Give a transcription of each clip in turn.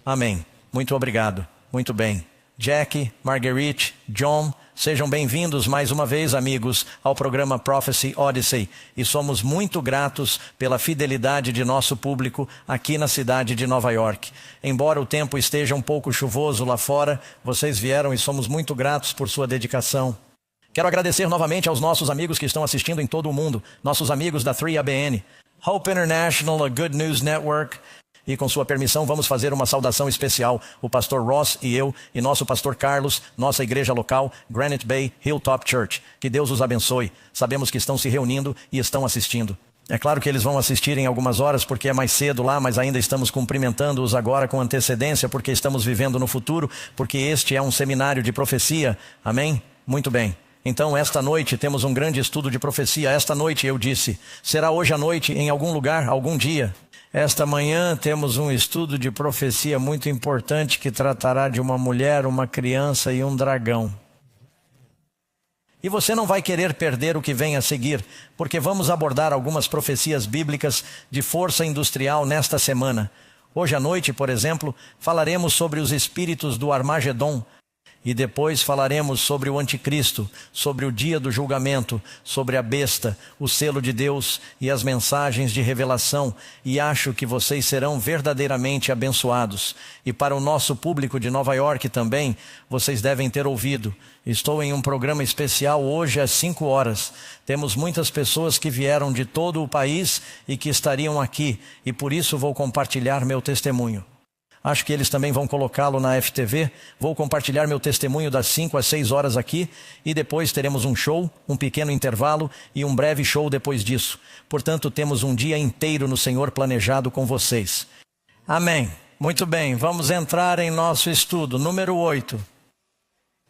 Amém. Muito obrigado. Muito bem. Jackie, Marguerite, John, sejam bem-vindos mais uma vez, amigos, ao programa Prophecy Odyssey. E somos muito gratos pela fidelidade de nosso público aqui na cidade de Nova York. Embora o tempo esteja um pouco chuvoso lá fora, vocês vieram e somos muito gratos por sua dedicação. Quero agradecer novamente aos nossos amigos que estão assistindo em todo o mundo, nossos amigos da 3ABN, Hope International, a Good News Network. E com sua permissão vamos fazer uma saudação especial. O pastor Ross e eu e nosso pastor Carlos, nossa igreja local, Granite Bay Hilltop Church. Que Deus os abençoe. Sabemos que estão se reunindo e estão assistindo. É claro que eles vão assistir em algumas horas porque é mais cedo lá, mas ainda estamos cumprimentando-os agora com antecedência porque estamos vivendo no futuro, porque este é um seminário de profecia. Amém? Muito bem. Então, esta noite temos um grande estudo de profecia. Esta noite, eu disse, será hoje à noite, em algum lugar, algum dia. Esta manhã temos um estudo de profecia muito importante que tratará de uma mulher, uma criança e um dragão. E você não vai querer perder o que vem a seguir, porque vamos abordar algumas profecias bíblicas de força industrial nesta semana. Hoje à noite, por exemplo, falaremos sobre os espíritos do Armagedon. E depois falaremos sobre o anticristo, sobre o dia do julgamento, sobre a besta, o selo de Deus e as mensagens de revelação. E acho que vocês serão verdadeiramente abençoados. E para o nosso público de Nova York também, vocês devem ter ouvido. Estou em um programa especial hoje às 5 horas. Temos muitas pessoas que vieram de todo o país e que estariam aqui. E por isso vou compartilhar meu testemunho. Acho que eles também vão colocá-lo na FTV. Vou compartilhar meu testemunho das 5 às 6 horas aqui. E depois teremos um show, um pequeno intervalo e um breve show depois disso. Portanto, temos um dia inteiro no Senhor planejado com vocês. Amém. Muito bem, vamos entrar em nosso estudo. Número 8.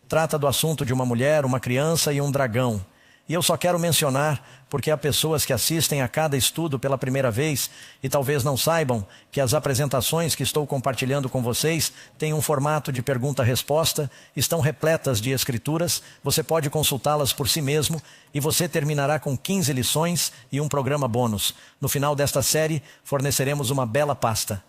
Trata do assunto de uma mulher, uma criança e um dragão. E eu só quero mencionar, porque há pessoas que assistem a cada estudo pela primeira vez e talvez não saibam que as apresentações que estou compartilhando com vocês têm um formato de pergunta-resposta, estão repletas de escrituras, você pode consultá-las por si mesmo e você terminará com 15 lições e um programa bônus. No final desta série, forneceremos uma bela pasta.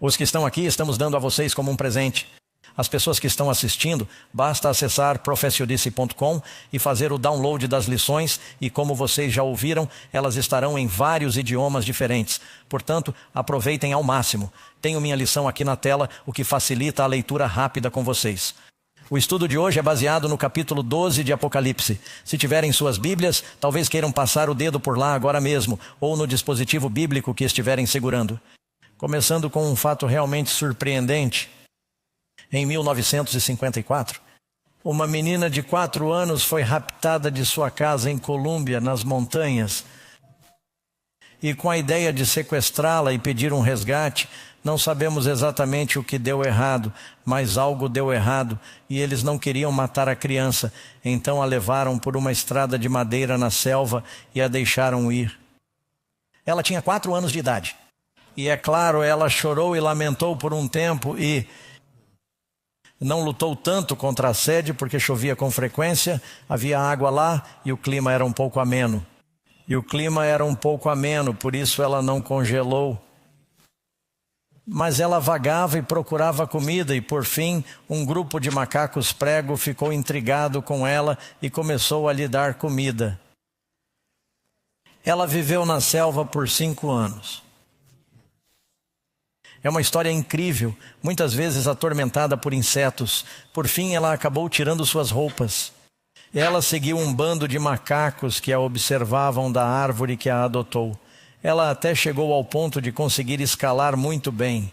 Os que estão aqui estamos dando a vocês como um presente. As pessoas que estão assistindo, basta acessar profeciodice.com e fazer o download das lições e, como vocês já ouviram, elas estarão em vários idiomas diferentes. Portanto, aproveitem ao máximo. Tenho minha lição aqui na tela, o que facilita a leitura rápida com vocês. O estudo de hoje é baseado no capítulo 12 de Apocalipse. Se tiverem suas Bíblias, talvez queiram passar o dedo por lá agora mesmo, ou no dispositivo bíblico que estiverem segurando. Começando com um fato realmente surpreendente. Em 1954, uma menina de 4 anos foi raptada de sua casa em Colômbia, nas montanhas. E com a ideia de sequestrá-la e pedir um resgate, não sabemos exatamente o que deu errado, mas algo deu errado e eles não queriam matar a criança. Então a levaram por uma estrada de madeira na selva e a deixaram ir. Ela tinha 4 anos de idade. E é claro, ela chorou e lamentou por um tempo e não lutou tanto contra a sede porque chovia com frequência, havia água lá e o clima era um pouco ameno. Por isso ela não congelou. Mas ela vagava e procurava comida e, por fim, um grupo de macacos prego ficou intrigado com ela e começou a lhe dar comida. Ela viveu na selva por 5 anos. É uma história incrível, muitas vezes atormentada por insetos. Por fim, ela acabou tirando suas roupas. Ela seguiu um bando de macacos que a observavam da árvore que a adotou. Ela até chegou ao ponto de conseguir escalar muito bem.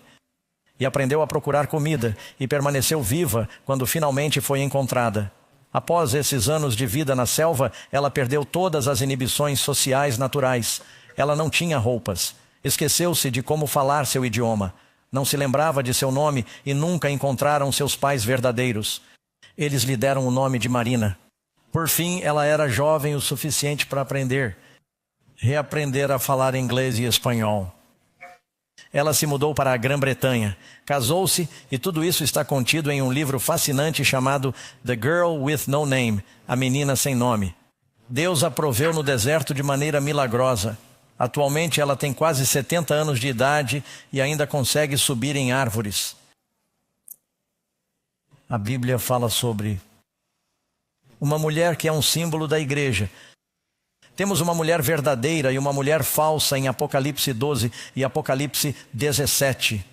E aprendeu a procurar comida e permaneceu viva quando finalmente foi encontrada. Após esses anos de vida na selva, ela perdeu todas as inibições sociais naturais. Ela não tinha roupas. Esqueceu-se de como falar seu idioma. Não se lembrava de seu nome e nunca encontraram seus pais verdadeiros. Eles lhe deram o nome de Marina. Por fim, ela era jovem o suficiente para reaprender a falar inglês e espanhol. Ela se mudou para a Grã-Bretanha, casou-se e tudo isso está contido em um livro fascinante chamado The Girl with No Name, A Menina Sem Nome. Deus a proveu no deserto de maneira milagrosa. Atualmente ela tem quase 70 anos de idade e ainda consegue subir em árvores. a Bíblia fala sobre uma mulher que é um símbolo da igreja. Temos uma mulher verdadeira e uma mulher falsa em Apocalipse 12 e Apocalipse 17.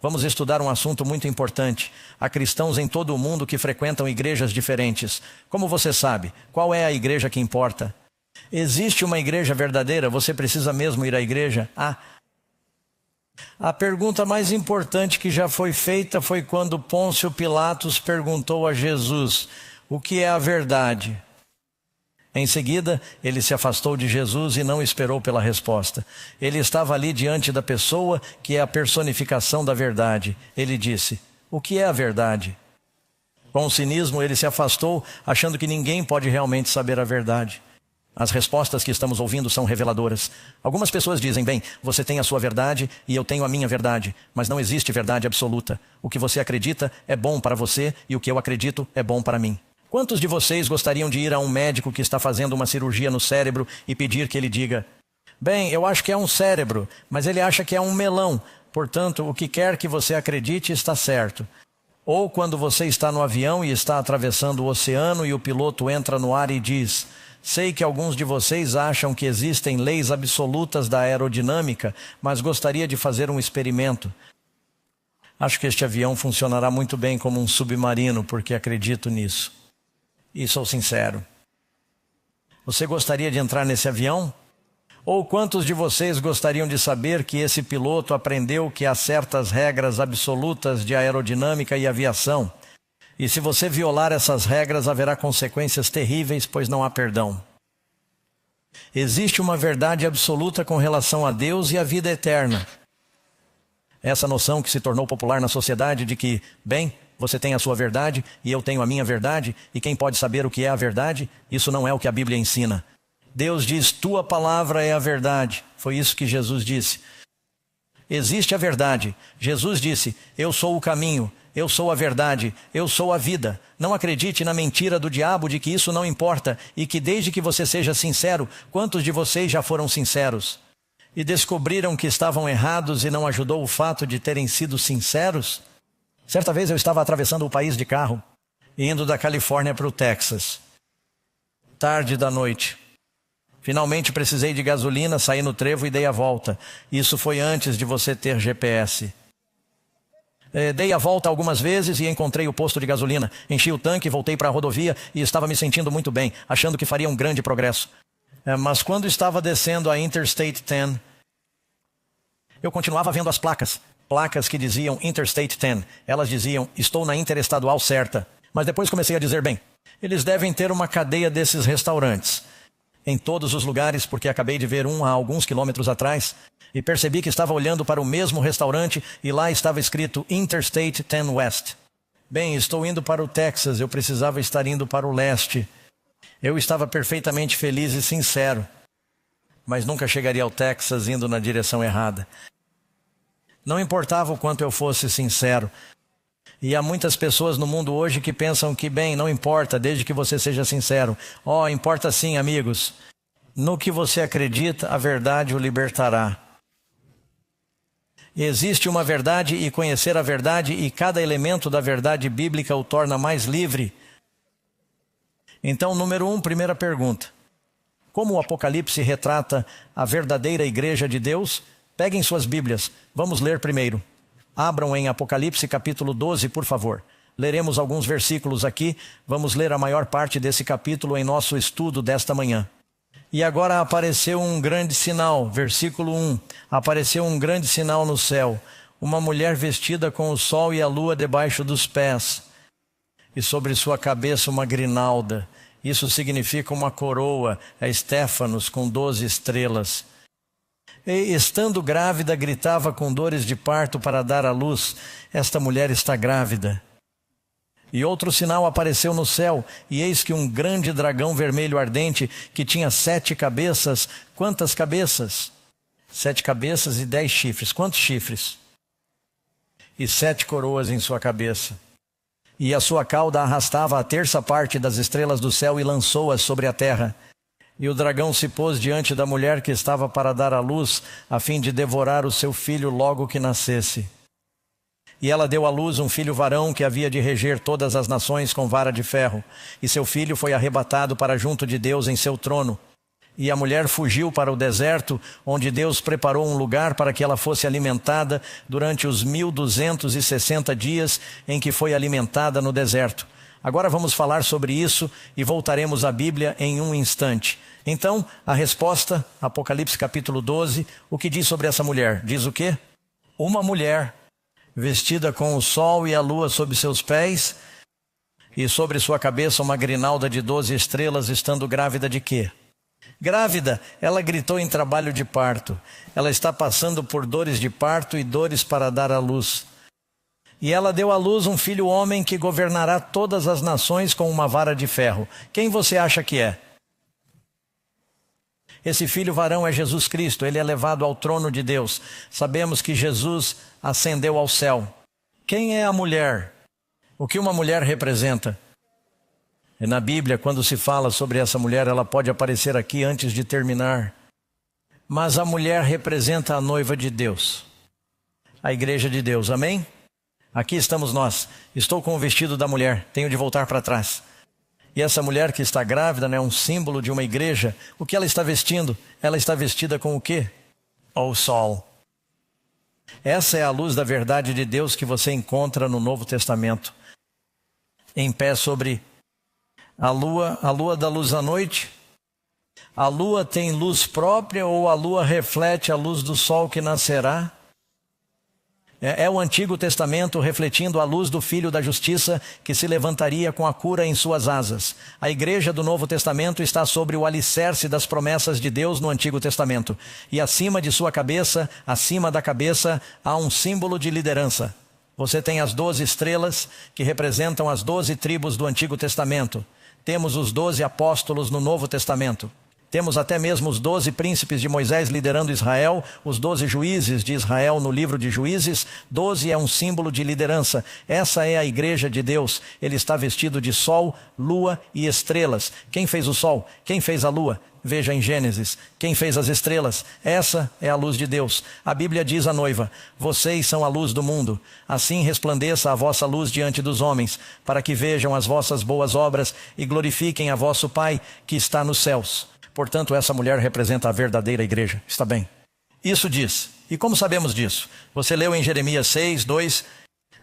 Vamos estudar um assunto muito importante. Há cristãos em todo o mundo que frequentam igrejas diferentes. Como você sabe, qual é a igreja que importa? Existe uma igreja verdadeira? Você precisa mesmo ir à igreja? A pergunta mais importante que já foi feita foi quando Pôncio Pilatos perguntou a Jesus: o que é a verdade? Em seguida, ele se afastou de Jesus e não esperou pela resposta. Ele estava ali diante da pessoa que é a personificação da verdade. Ele disse: o que é a verdade? Com cinismo, ele se afastou, achando que ninguém pode realmente saber a verdade. As respostas que estamos ouvindo são reveladoras. Algumas pessoas dizem: bem, você tem a sua verdade e eu tenho a minha verdade, mas não existe verdade absoluta. O que você acredita é bom para você e o que eu acredito é bom para mim. Quantos de vocês gostariam de ir a um médico que está fazendo uma cirurgia no cérebro e pedir que ele diga: bem, eu acho que é um cérebro, mas ele acha que é um melão, portanto, o que quer que você acredite está certo. Ou quando você está no avião e está atravessando o oceano e o piloto entra no ar e diz: sei que alguns de vocês acham que existem leis absolutas da aerodinâmica, mas gostaria de fazer um experimento. Acho que este avião funcionará muito bem como um submarino, porque acredito nisso. E sou sincero. Você gostaria de entrar nesse avião? Ou quantos de vocês gostariam de saber que esse piloto aprendeu que há certas regras absolutas de aerodinâmica e aviação? E se você violar essas regras, haverá consequências terríveis, pois não há perdão. Existe uma verdade absoluta com relação a Deus e a vida eterna. Essa noção que se tornou popular na sociedade de que, bem, você tem a sua verdade e eu tenho a minha verdade, e quem pode saber o que é a verdade? Isso não é o que a Bíblia ensina. Deus diz: tua palavra é a verdade. Foi isso que Jesus disse. Existe a verdade. Jesus disse: eu sou o caminho, eu sou a verdade, eu sou a vida. Não acredite na mentira do diabo de que isso não importa e que desde que você seja sincero, quantos de vocês já foram sinceros? E descobriram que estavam errados e não ajudou o fato de terem sido sinceros? Certa vez eu estava atravessando o país de carro, indo da Califórnia para o Texas. Tarde da noite. Finalmente precisei de gasolina, saí no trevo e dei a volta. Isso foi antes de você ter GPS. Dei a volta algumas vezes e encontrei o posto de gasolina. Enchi o tanque, voltei para a rodovia e estava me sentindo muito bem, achando que faria um grande progresso. Mas quando estava descendo a Interstate 10, eu continuava vendo as placas que diziam Interstate 10. Elas diziam: estou na interestadual certa. Mas depois comecei a dizer: bem, eles devem ter uma cadeia desses restaurantes em todos os lugares, porque acabei de ver um há alguns quilômetros atrás e percebi que estava olhando para o mesmo restaurante e lá estava escrito Interstate 10 West. Bem, estou indo para o Texas, eu precisava estar indo para o leste. Eu estava perfeitamente feliz e sincero, mas nunca chegaria ao Texas indo na direção errada. Não importava o quanto eu fosse sincero. E há muitas pessoas no mundo hoje que pensam que, bem, não importa, desde que você seja sincero. Importa sim, amigos. No que você acredita, a verdade o libertará. Existe uma verdade e conhecer a verdade, e cada elemento da verdade bíblica o torna mais livre. Então, número 1, primeira pergunta. Como o Apocalipse retrata a verdadeira igreja de Deus? Peguem suas Bíblias. Vamos ler primeiro. Abram em Apocalipse capítulo 12, por favor. Leremos alguns versículos aqui. Vamos ler a maior parte desse capítulo em nosso estudo desta manhã. E agora apareceu um grande sinal. Versículo 1. Apareceu um grande sinal no céu. Uma mulher vestida com o sol e a lua debaixo dos pés. E sobre sua cabeça uma grinalda. Isso significa uma coroa, a Estéfanos, com 12 estrelas. E, estando grávida, gritava com dores de parto para dar à luz. Esta mulher está grávida. E outro sinal apareceu no céu, e eis que um grande dragão vermelho ardente, que tinha 7 cabeças. Quantas cabeças? 7 cabeças e 10 chifres. Quantos chifres? E 7 coroas em sua cabeça. E a sua cauda arrastava a terça parte das estrelas do céu e lançou-as sobre a terra. E o dragão se pôs diante da mulher que estava para dar à luz, a fim de devorar o seu filho logo que nascesse. E ela deu à luz um filho varão que havia de reger todas as nações com vara de ferro. E seu filho foi arrebatado para junto de Deus em seu trono. E a mulher fugiu para o deserto, onde Deus preparou um lugar para que ela fosse alimentada durante os 1260 dias em que foi alimentada no deserto. Agora vamos falar sobre isso e voltaremos à Bíblia em um instante. Então, a resposta, Apocalipse capítulo 12, o que diz sobre essa mulher? Diz o quê? Uma mulher vestida com o sol e a lua sob seus pés, e sobre sua cabeça uma grinalda de 12 estrelas, estando grávida de quê? Grávida, ela gritou em trabalho de parto. Ela está passando por dores de parto e dores para dar à luz. E ela deu à luz um filho homem que governará todas as nações com uma vara de ferro. Quem você acha que é? Esse filho varão é Jesus Cristo, ele é levado ao trono de Deus. Sabemos que Jesus ascendeu ao céu. Quem é a mulher? O que uma mulher representa? E na Bíblia, quando se fala sobre essa mulher, ela pode aparecer aqui antes de terminar. Mas a mulher representa a noiva de Deus, a igreja de Deus, amém? Aqui estamos nós. Estou com o vestido da mulher, tenho de voltar para trás. E essa mulher que está grávida, né, é um símbolo de uma igreja. O que ela está vestindo? Ela está vestida com o quê? O sol. Essa é a luz da verdade de Deus que você encontra no Novo Testamento. Em pé sobre a lua dá luz à noite. A lua tem luz própria ou a lua reflete a luz do sol que nascerá? É o Antigo Testamento refletindo a luz do Filho da Justiça que se levantaria com a cura em suas asas. A igreja do Novo Testamento está sobre o alicerce das promessas de Deus no Antigo Testamento. E acima de sua cabeça, acima da cabeça, há um símbolo de liderança. Você tem as 12 estrelas que representam as 12 tribos do Antigo Testamento. Temos os 12 apóstolos no Novo Testamento. Temos até mesmo os 12 príncipes de Moisés liderando Israel, os 12 juízes de Israel no livro de Juízes. 12 é um símbolo de liderança. Essa é a igreja de Deus. Ele está vestido de sol, lua e estrelas. Quem fez o sol? Quem fez a lua? Veja em Gênesis. Quem fez as estrelas? Essa é a luz de Deus. A Bíblia diz à noiva: vocês são a luz do mundo. Assim resplandeça a vossa luz diante dos homens, para que vejam as vossas boas obras e glorifiquem a vosso Pai que está nos céus. Portanto, essa mulher representa a verdadeira igreja. Está bem? Isso diz. E como sabemos disso? Você leu em Jeremias 6, 2.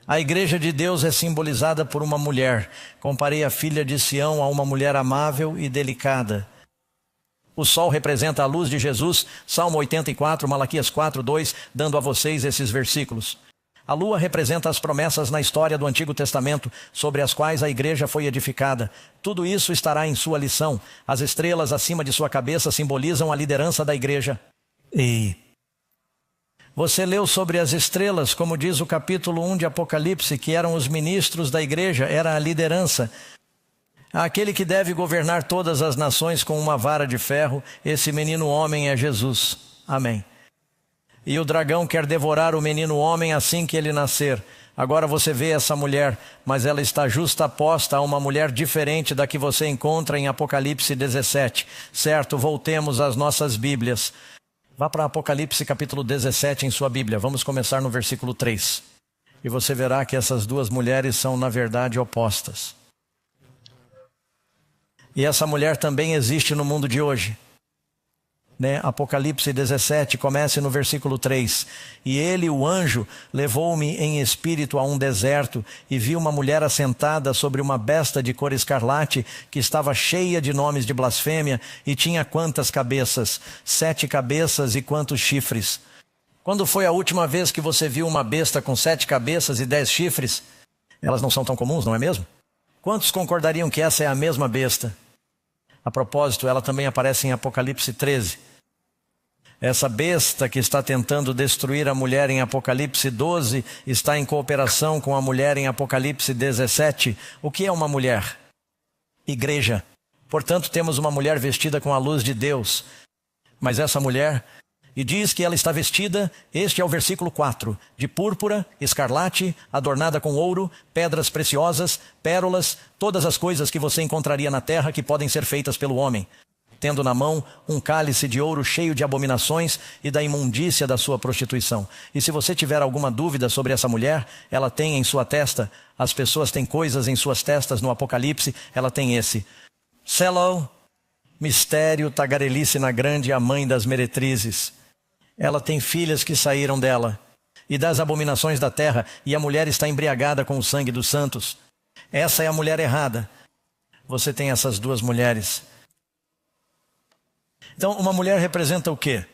A igreja de Deus é simbolizada por uma mulher. Comparei a filha de Sião a uma mulher amável e delicada. O sol representa a luz de Jesus. Salmo 84, Malaquias 4, 2, dando a vocês esses versículos. A lua representa as promessas na história do Antigo Testamento, sobre as quais a igreja foi edificada. Tudo isso estará em sua lição. As estrelas acima de sua cabeça simbolizam a liderança da igreja. E você leu sobre as estrelas, como diz o capítulo 1 de Apocalipse, que eram os ministros da igreja, era a liderança. Aquele que deve governar todas as nações com uma vara de ferro, esse menino homem é Jesus. Amém. E o dragão quer devorar o menino homem assim que ele nascer. Agora você vê essa mulher, mas ela está justaposta a uma mulher diferente da que você encontra em Apocalipse 17. Certo, voltemos às nossas Bíblias. Vá para Apocalipse capítulo 17 em sua Bíblia. Vamos começar no versículo 3. E você verá que essas duas mulheres são na verdade opostas. E essa mulher também existe no mundo de hoje. Apocalipse 17, comece no versículo 3. E ele, o anjo, levou-me em espírito a um deserto e vi uma mulher assentada sobre uma besta de cor escarlate que estava cheia de nomes de blasfêmia e tinha quantas cabeças? 7 cabeças e quantos chifres? Quando foi a última vez que você viu uma besta com 7 cabeças e 10 chifres? Elas não são tão comuns, não é mesmo? Quantos concordariam que essa é a mesma besta? A propósito, ela também aparece em Apocalipse 13. Essa besta que está tentando destruir a mulher em Apocalipse 12 está em cooperação com a mulher em Apocalipse 17. O que é uma mulher? Igreja. Portanto, temos uma mulher vestida com a luz de Deus. Mas essa mulher, e diz que ela está vestida, este é o versículo 4, de púrpura, escarlate, adornada com ouro, pedras preciosas, pérolas, todas as coisas que você encontraria na terra que podem ser feitas pelo homem. tendo na mão um cálice de ouro cheio de abominações e da imundícia da sua prostituição. E se você tiver alguma dúvida sobre essa mulher, ela tem em sua testa, as pessoas têm coisas em suas testas no Apocalipse, ela tem esse. Seló, mistério, tagarelice na grande, a mãe das meretrizes. Ela tem filhas que saíram dela, e das abominações da terra, e a mulher está embriagada com o sangue dos santos. Essa é a mulher errada. Você tem essas duas mulheres. Então, uma mulher representa o quê?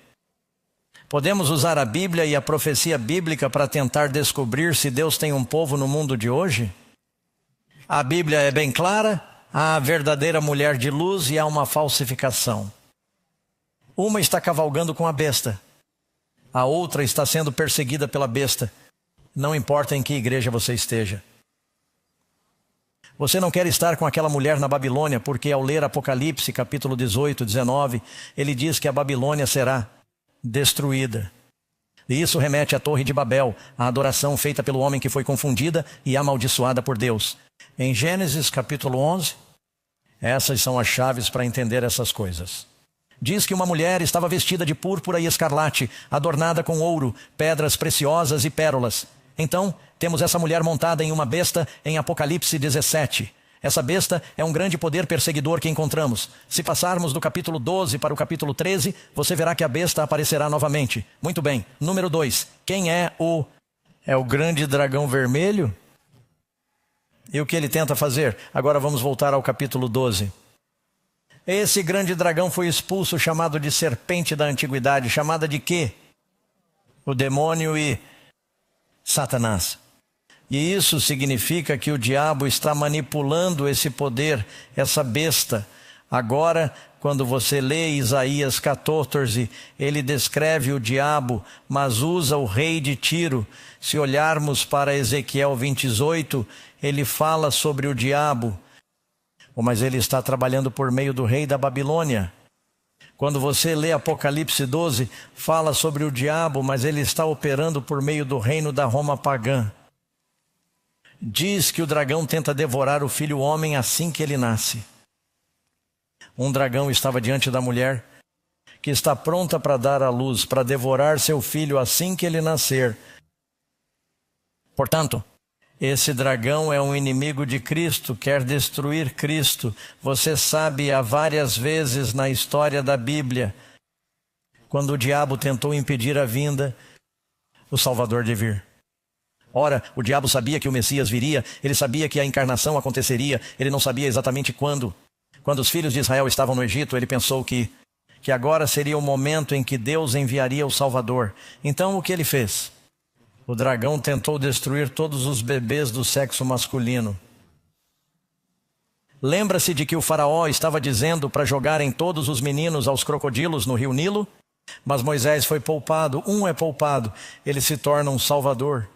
Podemos usar a Bíblia e a profecia bíblica para tentar descobrir se Deus tem um povo no mundo de hoje? A Bíblia é bem clara, há a verdadeira mulher de luz e há uma falsificação. Uma está cavalgando com a besta. A outra está sendo perseguida pela besta. Não importa em que igreja você esteja. Você não quer estar com aquela mulher na Babilônia, porque ao ler Apocalipse, capítulo 18, 19, ele diz que a Babilônia será destruída. E isso remete à Torre de Babel, a adoração feita pelo homem que foi confundida e amaldiçoada por Deus. Em Gênesis, capítulo 11, essas são as chaves para entender essas coisas. Diz que uma mulher estava vestida de púrpura e escarlate, adornada com ouro, pedras preciosas e pérolas. Então, temos essa mulher montada em uma besta em Apocalipse 17. Essa besta é um grande poder perseguidor que encontramos. Se passarmos do capítulo 12 para o capítulo 13, você verá que a besta aparecerá novamente. Muito bem. Número 2. Quem é o... É o grande dragão vermelho? E o que ele tenta fazer? Agora vamos voltar ao capítulo 12. Esse grande dragão foi expulso, chamado de serpente da antiguidade. Chamada de quê? O demônio e Satanás. E isso significa que o diabo está manipulando esse poder, essa besta. Agora, quando você lê Isaías 14, ele descreve o diabo, mas usa o rei de Tiro. Se olharmos para Ezequiel 28, ele fala sobre o diabo, mas ele está trabalhando por meio do rei da Babilônia. Quando você lê Apocalipse 12, fala sobre o diabo, mas ele está operando por meio do reino da Roma pagã. Diz que o dragão tenta devorar o filho homem assim que ele nasce. Um dragão estava diante da mulher, que está pronta para dar à luz, para devorar seu filho assim que ele nascer. Portanto, esse dragão é um inimigo de Cristo, quer destruir Cristo. Você sabe, há várias vezes na história da Bíblia, quando o diabo tentou impedir a vinda, o Salvador de vir. Ora, o diabo sabia que o Messias viria, ele sabia que a encarnação aconteceria, ele não sabia exatamente quando. Quando os filhos de Israel estavam no Egito, ele pensou que agora seria o momento em que Deus enviaria o Salvador. Então, o que ele fez? O dragão tentou destruir todos os bebês do sexo masculino. Lembra-se de que o faraó estava dizendo para jogarem todos os meninos aos crocodilos no rio Nilo? Mas Moisés foi poupado, é poupado, ele se torna um salvador.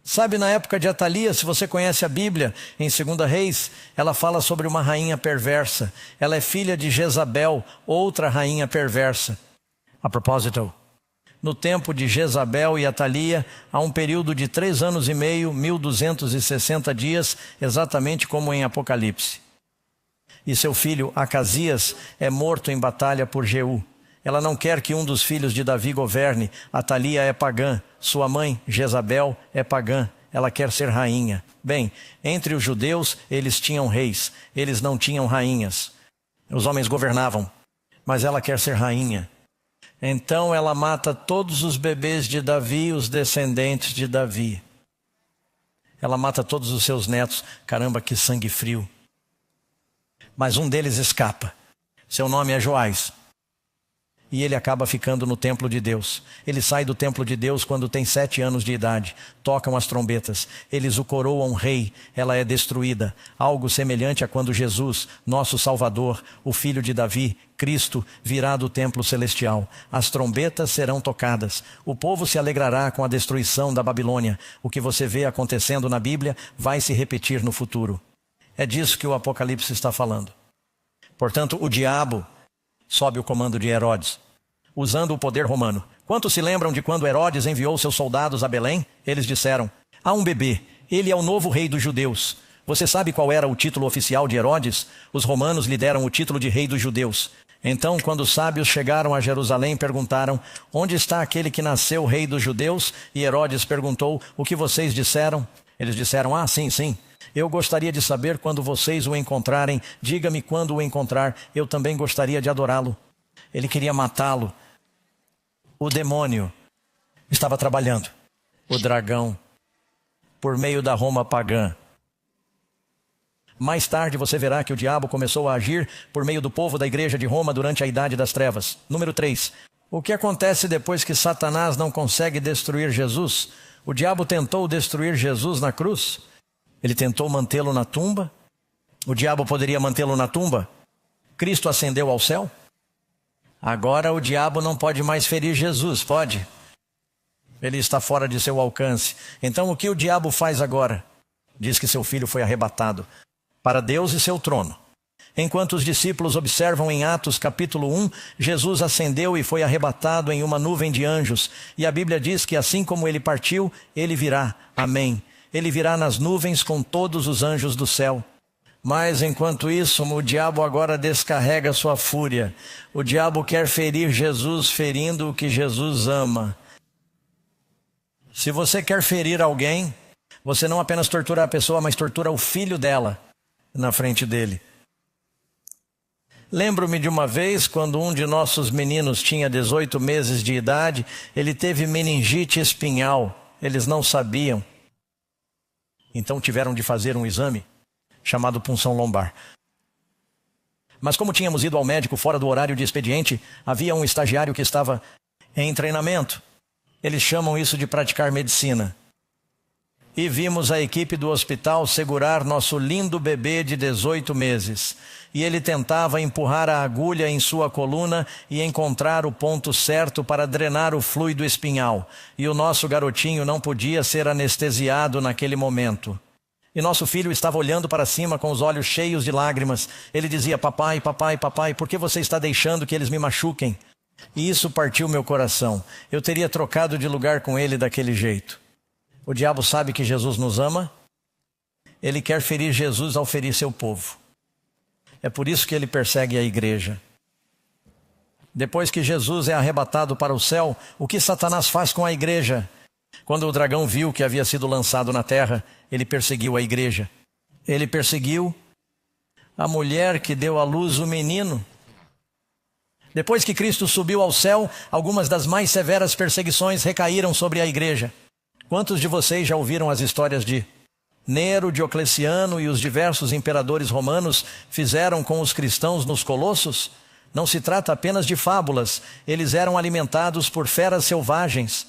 Sabe, na época de Atalia, se você conhece a Bíblia, em 2 Reis, ela fala sobre uma rainha perversa. Ela é filha de Jezabel, outra rainha perversa. A propósito, no tempo de Jezabel e Atalia, há um período de 3 anos e meio, 1260 dias, exatamente como em Apocalipse. E seu filho Acasias é morto em batalha por Jeú. Ela não quer que um dos filhos de Davi governe. Atalia é pagã. Sua mãe, Jezabel, é pagã. Ela quer ser rainha. Bem, entre os judeus, eles tinham reis. Eles não tinham rainhas. Os homens governavam. Mas ela quer ser rainha. Então ela mata todos os bebês de Davi, os descendentes de Davi. Ela mata todos os seus netos. Caramba, que sangue frio. Mas um deles escapa. Seu nome é Joás. E ele acaba ficando no templo de Deus. Ele sai do templo de Deus quando tem 7 anos de idade. Tocam as trombetas. Eles o coroam rei. Ela é destruída. Algo semelhante a quando Jesus, nosso Salvador, o Filho de Davi, Cristo, virá do templo celestial. As trombetas serão tocadas. O povo se alegrará com a destruição da Babilônia. O que você vê acontecendo na Bíblia vai se repetir no futuro. É disso que o Apocalipse está falando. Portanto, o diabo sobe o comando de Herodes, usando o poder romano. Quantos se lembram de quando Herodes enviou seus soldados a Belém? Eles disseram: há um bebê, ele é o novo rei dos judeus. Você sabe qual era o título oficial de Herodes? Os romanos lhe deram o título de rei dos judeus. Então, quando os sábios chegaram a Jerusalém, perguntaram: onde está aquele que nasceu rei dos judeus? E Herodes perguntou: o que vocês disseram? Eles disseram: sim, sim. Eu gostaria de saber quando vocês o encontrarem. Diga-me quando o encontrar. Eu também gostaria de adorá-lo. Ele queria matá-lo. O demônio estava trabalhando. O dragão, por meio da Roma pagã. Mais tarde você verá que o diabo começou a agir por meio do povo da igreja de Roma durante a Idade das Trevas. Número 3. O que acontece depois que Satanás não consegue destruir Jesus? O diabo tentou destruir Jesus na cruz. Ele tentou mantê-lo na tumba. O diabo poderia mantê-lo na tumba. Cristo ascendeu ao céu. Agora o diabo não pode mais ferir Jesus, pode? Ele está fora de seu alcance. Então o que o diabo faz agora? Diz que seu filho foi arrebatado para Deus e seu trono. Enquanto os discípulos observam em Atos capítulo 1, Jesus ascendeu e foi arrebatado em uma nuvem de anjos. E a Bíblia diz que assim como ele partiu, ele virá. Amém. Ele virá nas nuvens com todos os anjos do céu. Mas enquanto isso, o diabo agora descarrega sua fúria. O diabo quer ferir Jesus, ferindo o que Jesus ama. Se você quer ferir alguém, você não apenas tortura a pessoa, mas tortura o filho dela na frente dele. Lembro-me de uma vez, quando um de nossos meninos tinha 18 meses de idade, ele teve meningite espinhal. Eles não sabiam. Então tiveram de fazer um exame chamado punção lombar. Mas como tínhamos ido ao médico fora do horário de expediente, havia um estagiário que estava em treinamento. Eles chamam isso de praticar medicina. E vimos a equipe do hospital segurar nosso lindo bebê de 18 meses. E ele tentava empurrar a agulha em sua coluna e encontrar o ponto certo para drenar o fluido espinhal. E o nosso garotinho não podia ser anestesiado naquele momento. E nosso filho estava olhando para cima com os olhos cheios de lágrimas. Ele dizia: papai, papai, papai, por que você está deixando que eles me machuquem? E isso partiu meu coração. Eu teria trocado de lugar com ele daquele jeito. O diabo sabe que Jesus nos ama. Ele quer ferir Jesus ao ferir seu povo. É por isso que ele persegue a igreja. Depois que Jesus é arrebatado para o céu, o que Satanás faz com a igreja? Quando o dragão viu que havia sido lançado na terra, ele perseguiu a igreja. Ele perseguiu a mulher que deu à luz o menino. Depois que Cristo subiu ao céu, algumas das mais severas perseguições recaíram sobre a igreja. Quantos de vocês já ouviram as histórias de Nero, Diocleciano e os diversos imperadores romanos fizeram com os cristãos nos colossos? Não se trata apenas de fábulas. Eles eram alimentados por feras selvagens.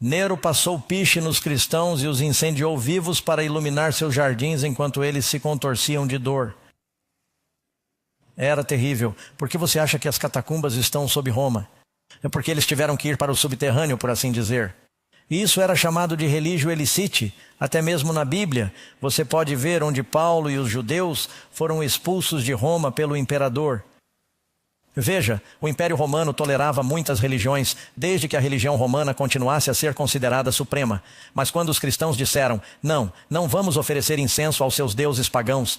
Nero passou piche nos cristãos e os incendiou vivos para iluminar seus jardins enquanto eles se contorciam de dor. Era terrível. Por que você acha que as catacumbas estão sob Roma? É porque eles tiveram que ir para o subterrâneo, por assim dizer. E isso era chamado de religio illicite. Até mesmo na Bíblia, você pode ver onde Paulo e os judeus foram expulsos de Roma pelo imperador. Veja, o Império Romano tolerava muitas religiões, desde que a religião romana continuasse a ser considerada suprema. Mas quando os cristãos disseram: não vamos oferecer incenso aos seus deuses pagãos,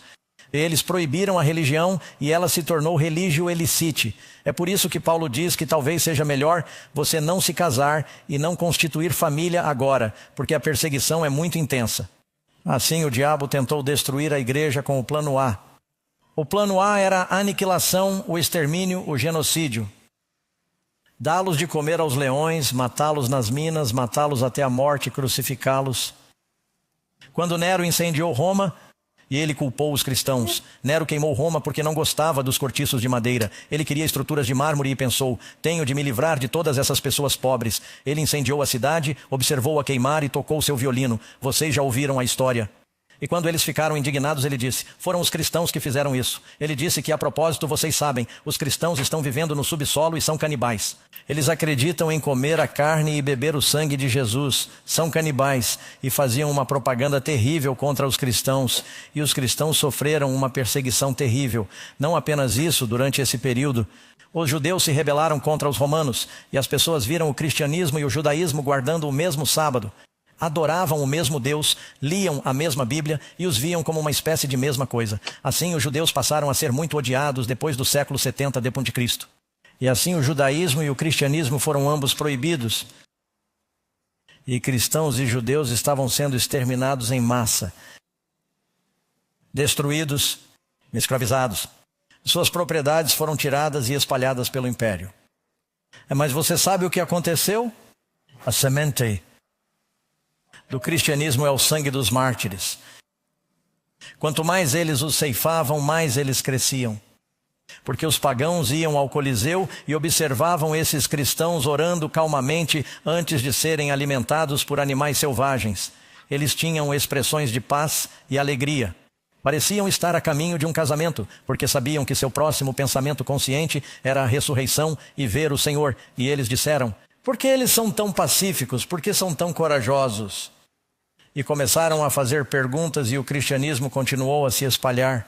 eles proibiram a religião e ela se tornou religio illicite. É por isso que Paulo diz que talvez seja melhor você não se casar e não constituir família agora, porque a perseguição é muito intensa. Assim o diabo tentou destruir a igreja com o plano A. O plano A era a aniquilação, o extermínio, o genocídio. Dá-los de comer aos leões, matá-los nas minas, matá-los até a morte, crucificá-los. Quando Nero incendiou Roma, e ele culpou os cristãos. Nero queimou Roma porque não gostava dos cortiços de madeira. Ele queria estruturas de mármore e pensou: tenho de me livrar de todas essas pessoas pobres. Ele incendiou a cidade, observou-a queimar e tocou seu violino. Vocês já ouviram a história. E quando eles ficaram indignados, ele disse: foram os cristãos que fizeram isso. Ele disse que, a propósito, vocês sabem, os cristãos estão vivendo no subsolo e são canibais. Eles acreditam em comer a carne e beber o sangue de Jesus. São canibais e faziam uma propaganda terrível contra os cristãos. E os cristãos sofreram uma perseguição terrível. Não apenas isso, durante esse período, os judeus se rebelaram contra os romanos e as pessoas viram o cristianismo e o judaísmo guardando o mesmo sábado. adoravam o mesmo Deus, liam a mesma Bíblia e os viam como uma espécie de mesma coisa. Assim, os judeus passaram a ser muito odiados depois do século 70 d.C. E assim o judaísmo e o cristianismo foram ambos proibidos. E cristãos e judeus estavam sendo exterminados em massa, destruídos, escravizados. Suas propriedades foram tiradas e espalhadas pelo império. Mas você sabe o que aconteceu? A semente do cristianismo é o sangue dos mártires. Quanto mais eles o ceifavam, mais eles cresciam. Porque os pagãos iam ao Coliseu e observavam esses cristãos orando calmamente antes de serem alimentados por animais selvagens. Eles tinham expressões de paz e alegria. Pareciam estar a caminho de um casamento, porque sabiam que seu próximo pensamento consciente era a ressurreição e ver o Senhor. E eles disseram: por que eles são tão pacíficos? Por que são tão corajosos? E começaram a fazer perguntas e o cristianismo continuou a se espalhar.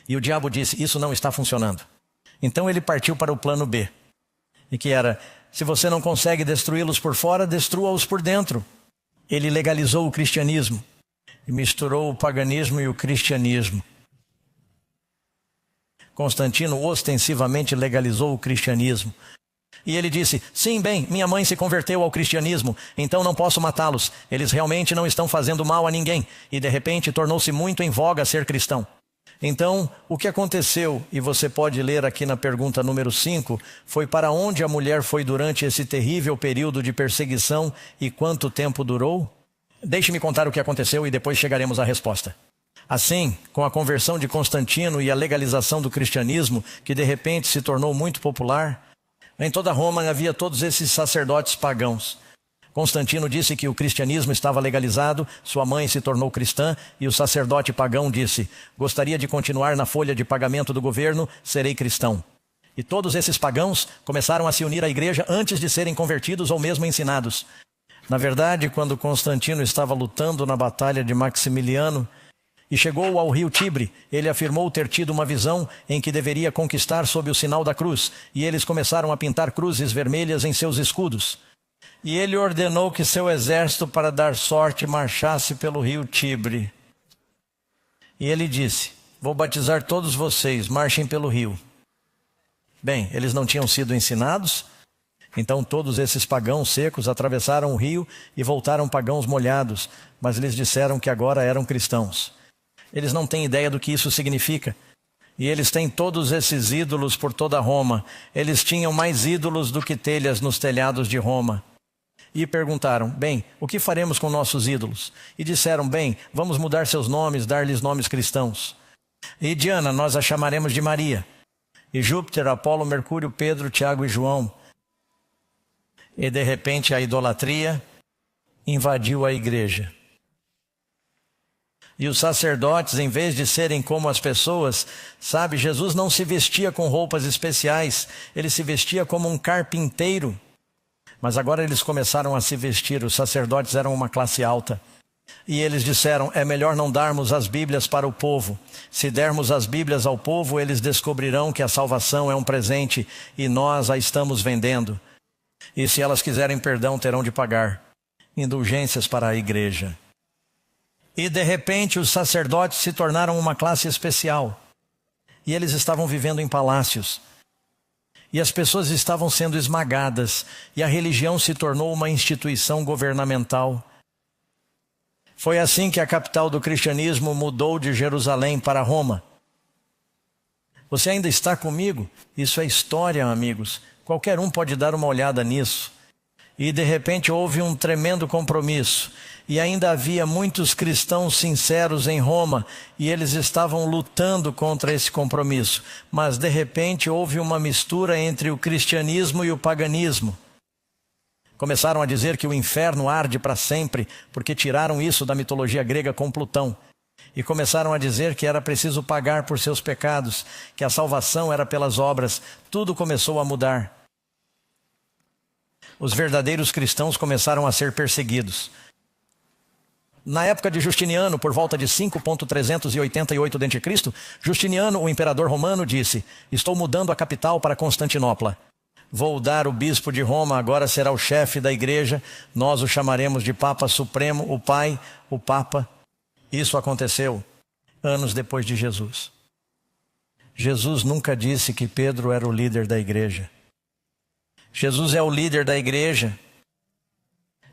E o diabo disse: isso não está funcionando. Então ele partiu para o plano B. E que era: se você não consegue destruí-los por fora, destrua-os por dentro. Ele legalizou o cristianismo. E misturou o paganismo e o cristianismo. Constantino ostensivamente legalizou o cristianismo. E ele disse: sim, bem, minha mãe se converteu ao cristianismo, então não posso matá-los. Eles realmente não estão fazendo mal a ninguém. E de repente tornou-se muito em voga ser cristão. Então, o que aconteceu, e você pode ler aqui na pergunta número 5, foi para onde a mulher foi durante esse terrível período de perseguição e quanto tempo durou? Deixe-me contar o que aconteceu e depois chegaremos à resposta. Assim, com a conversão de Constantino e a legalização do cristianismo, que de repente se tornou muito popular, em toda Roma havia todos esses sacerdotes pagãos. Constantino disse que o cristianismo estava legalizado, sua mãe se tornou cristã e o sacerdote pagão disse: gostaria de continuar na folha de pagamento do governo, serei cristão. E todos esses pagãos começaram a se unir à igreja antes de serem convertidos ou mesmo ensinados. Na verdade, quando Constantino estava lutando na batalha de Maximiliano e chegou ao rio Tibre, ele afirmou ter tido uma visão em que deveria conquistar sob o sinal da cruz, e eles começaram a pintar cruzes vermelhas em seus escudos. E ele ordenou que seu exército, para dar sorte, marchasse pelo rio Tibre. E ele disse: vou batizar todos vocês, marchem pelo rio. Bem, eles não tinham sido ensinados. Então todos esses pagãos secos atravessaram o rio e voltaram pagãos molhados, mas lhes disseram que agora eram cristãos. Eles não têm ideia do que isso significa. E eles têm todos esses ídolos por toda Roma. Eles tinham mais ídolos do que telhas nos telhados de Roma. E perguntaram: bem, o que faremos com nossos ídolos? E disseram: bem, vamos mudar seus nomes, dar-lhes nomes cristãos. E Diana nós a chamaremos de Maria. E Júpiter, Apolo, Mercúrio, Pedro, Tiago e João. E de repente a idolatria invadiu a igreja. E os sacerdotes, em vez de serem como as pessoas, sabe, Jesus não se vestia com roupas especiais, ele se vestia como um carpinteiro. Mas agora eles começaram a se vestir, os sacerdotes eram uma classe alta. E eles disseram: é melhor não darmos as Bíblias para o povo. Se dermos as Bíblias ao povo, eles descobrirão que a salvação é um presente e nós a estamos vendendo. E se elas quiserem perdão, terão de pagar indulgências para a igreja. E de repente os sacerdotes se tornaram uma classe especial. E eles estavam vivendo em palácios. E as pessoas estavam sendo esmagadas. E a religião se tornou uma instituição governamental. Foi assim que a capital do cristianismo mudou de Jerusalém para Roma. Você ainda está comigo? Isso é história, amigos. Qualquer um pode dar uma olhada nisso. E de repente houve um tremendo compromisso. E ainda havia muitos cristãos sinceros em Roma. E eles estavam lutando contra esse compromisso. Mas de repente houve uma mistura entre o cristianismo e o paganismo. Começaram a dizer que o inferno arde para sempre, porque tiraram isso da mitologia grega com Plutão. E começaram a dizer que era preciso pagar por seus pecados, que a salvação era pelas obras. Tudo começou a mudar. Os verdadeiros cristãos começaram a ser perseguidos. Na época de Justiniano, por volta de 5.388 d.C., Justiniano, o imperador romano, disse: estou mudando a capital para Constantinopla. vou dar o bispo de Roma, agora será o chefe da igreja, nós o chamaremos de Papa Supremo, o Pai, o Papa. Isso aconteceu anos depois de Jesus. Jesus nunca disse que Pedro era o líder da igreja. Jesus é o líder da igreja.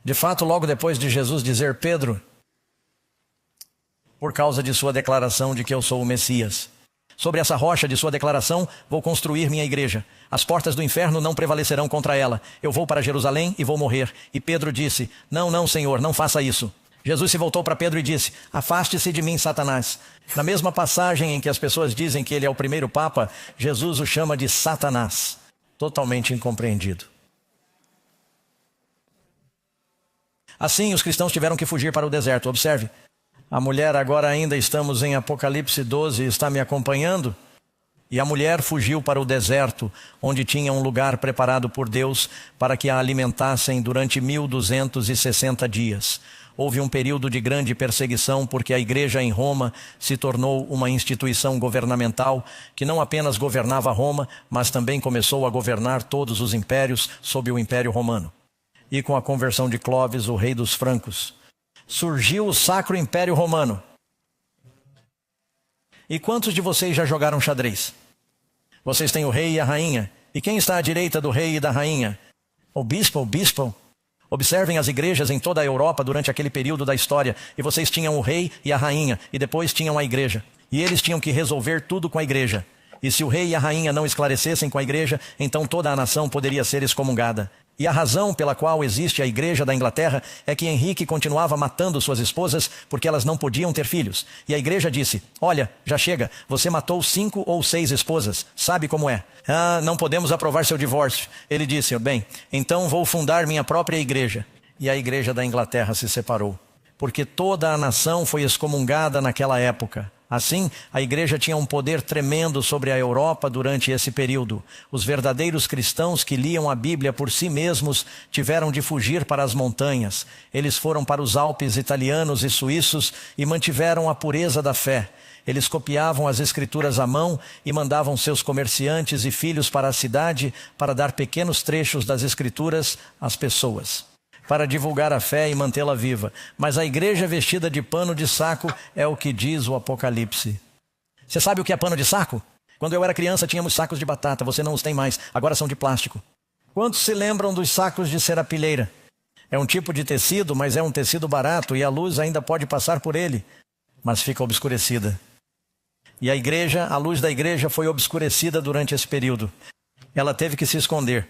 De fato, logo depois de Jesus dizer Pedro, por causa de sua declaração de que eu sou o Messias, sobre essa rocha de sua declaração, vou construir minha igreja. As portas do inferno não prevalecerão contra ela. Eu vou para Jerusalém e vou morrer. E Pedro disse, não, não, Senhor, não faça isso. Jesus se voltou para Pedro e disse, afaste-se de mim, Satanás. Na mesma passagem em que as pessoas dizem que ele é o primeiro Papa, Jesus o chama de Satanás. Totalmente incompreendido. Assim, os cristãos tiveram que fugir para o deserto. Observe. A mulher, agora ainda estamos em Apocalipse 12, está me acompanhando? E a mulher fugiu para o deserto, onde tinha um lugar preparado por Deus para que a alimentassem durante 1260 dias. Houve um período de grande perseguição porque a igreja em Roma se tornou uma instituição governamental que não apenas governava Roma, mas também começou a governar todos os impérios sob o Império Romano. E com a conversão de Clovis, o rei dos francos, surgiu o Sacro Império Romano. E quantos de vocês já jogaram xadrez? Vocês têm o rei e a rainha. E quem está à direita do rei e da rainha? O bispo, o bispo. Observem as igrejas em toda a Europa durante aquele período da história. E vocês tinham o rei e a rainha. E depois tinham a igreja. E eles tinham que resolver tudo com a igreja. E se o rei e a rainha não esclarecessem com a igreja, então toda a nação poderia ser excomungada. E a razão pela qual existe a igreja da Inglaterra é que Henrique continuava matando suas esposas porque elas não podiam ter filhos. E a igreja disse, olha, já chega, você matou 5 ou 6 esposas, sabe como é? Ah, não podemos aprovar seu divórcio. Ele disse, bem, então vou fundar minha própria igreja. E a igreja da Inglaterra se separou, porque toda a nação foi excomungada naquela época. Assim, a igreja tinha um poder tremendo sobre a Europa durante esse período. Os verdadeiros cristãos que liam a Bíblia por si mesmos tiveram de fugir para as montanhas. Eles foram para os Alpes italianos e suíços e mantiveram a pureza da fé. Eles copiavam as escrituras à mão e mandavam seus comerciantes e filhos para a cidade para dar pequenos trechos das escrituras às pessoas, para divulgar a fé e mantê-la viva. Mas a igreja vestida de pano de saco é o que diz o Apocalipse. Você sabe o que é pano de saco? Quando eu era criança tínhamos sacos de batata, você não os tem mais, agora são de plástico. Quantos se lembram dos sacos de serapilheira? É um tipo de tecido, mas é um tecido barato e a luz ainda pode passar por ele, mas fica obscurecida. E a igreja, a luz da igreja foi obscurecida durante esse período. Ela teve que se esconder.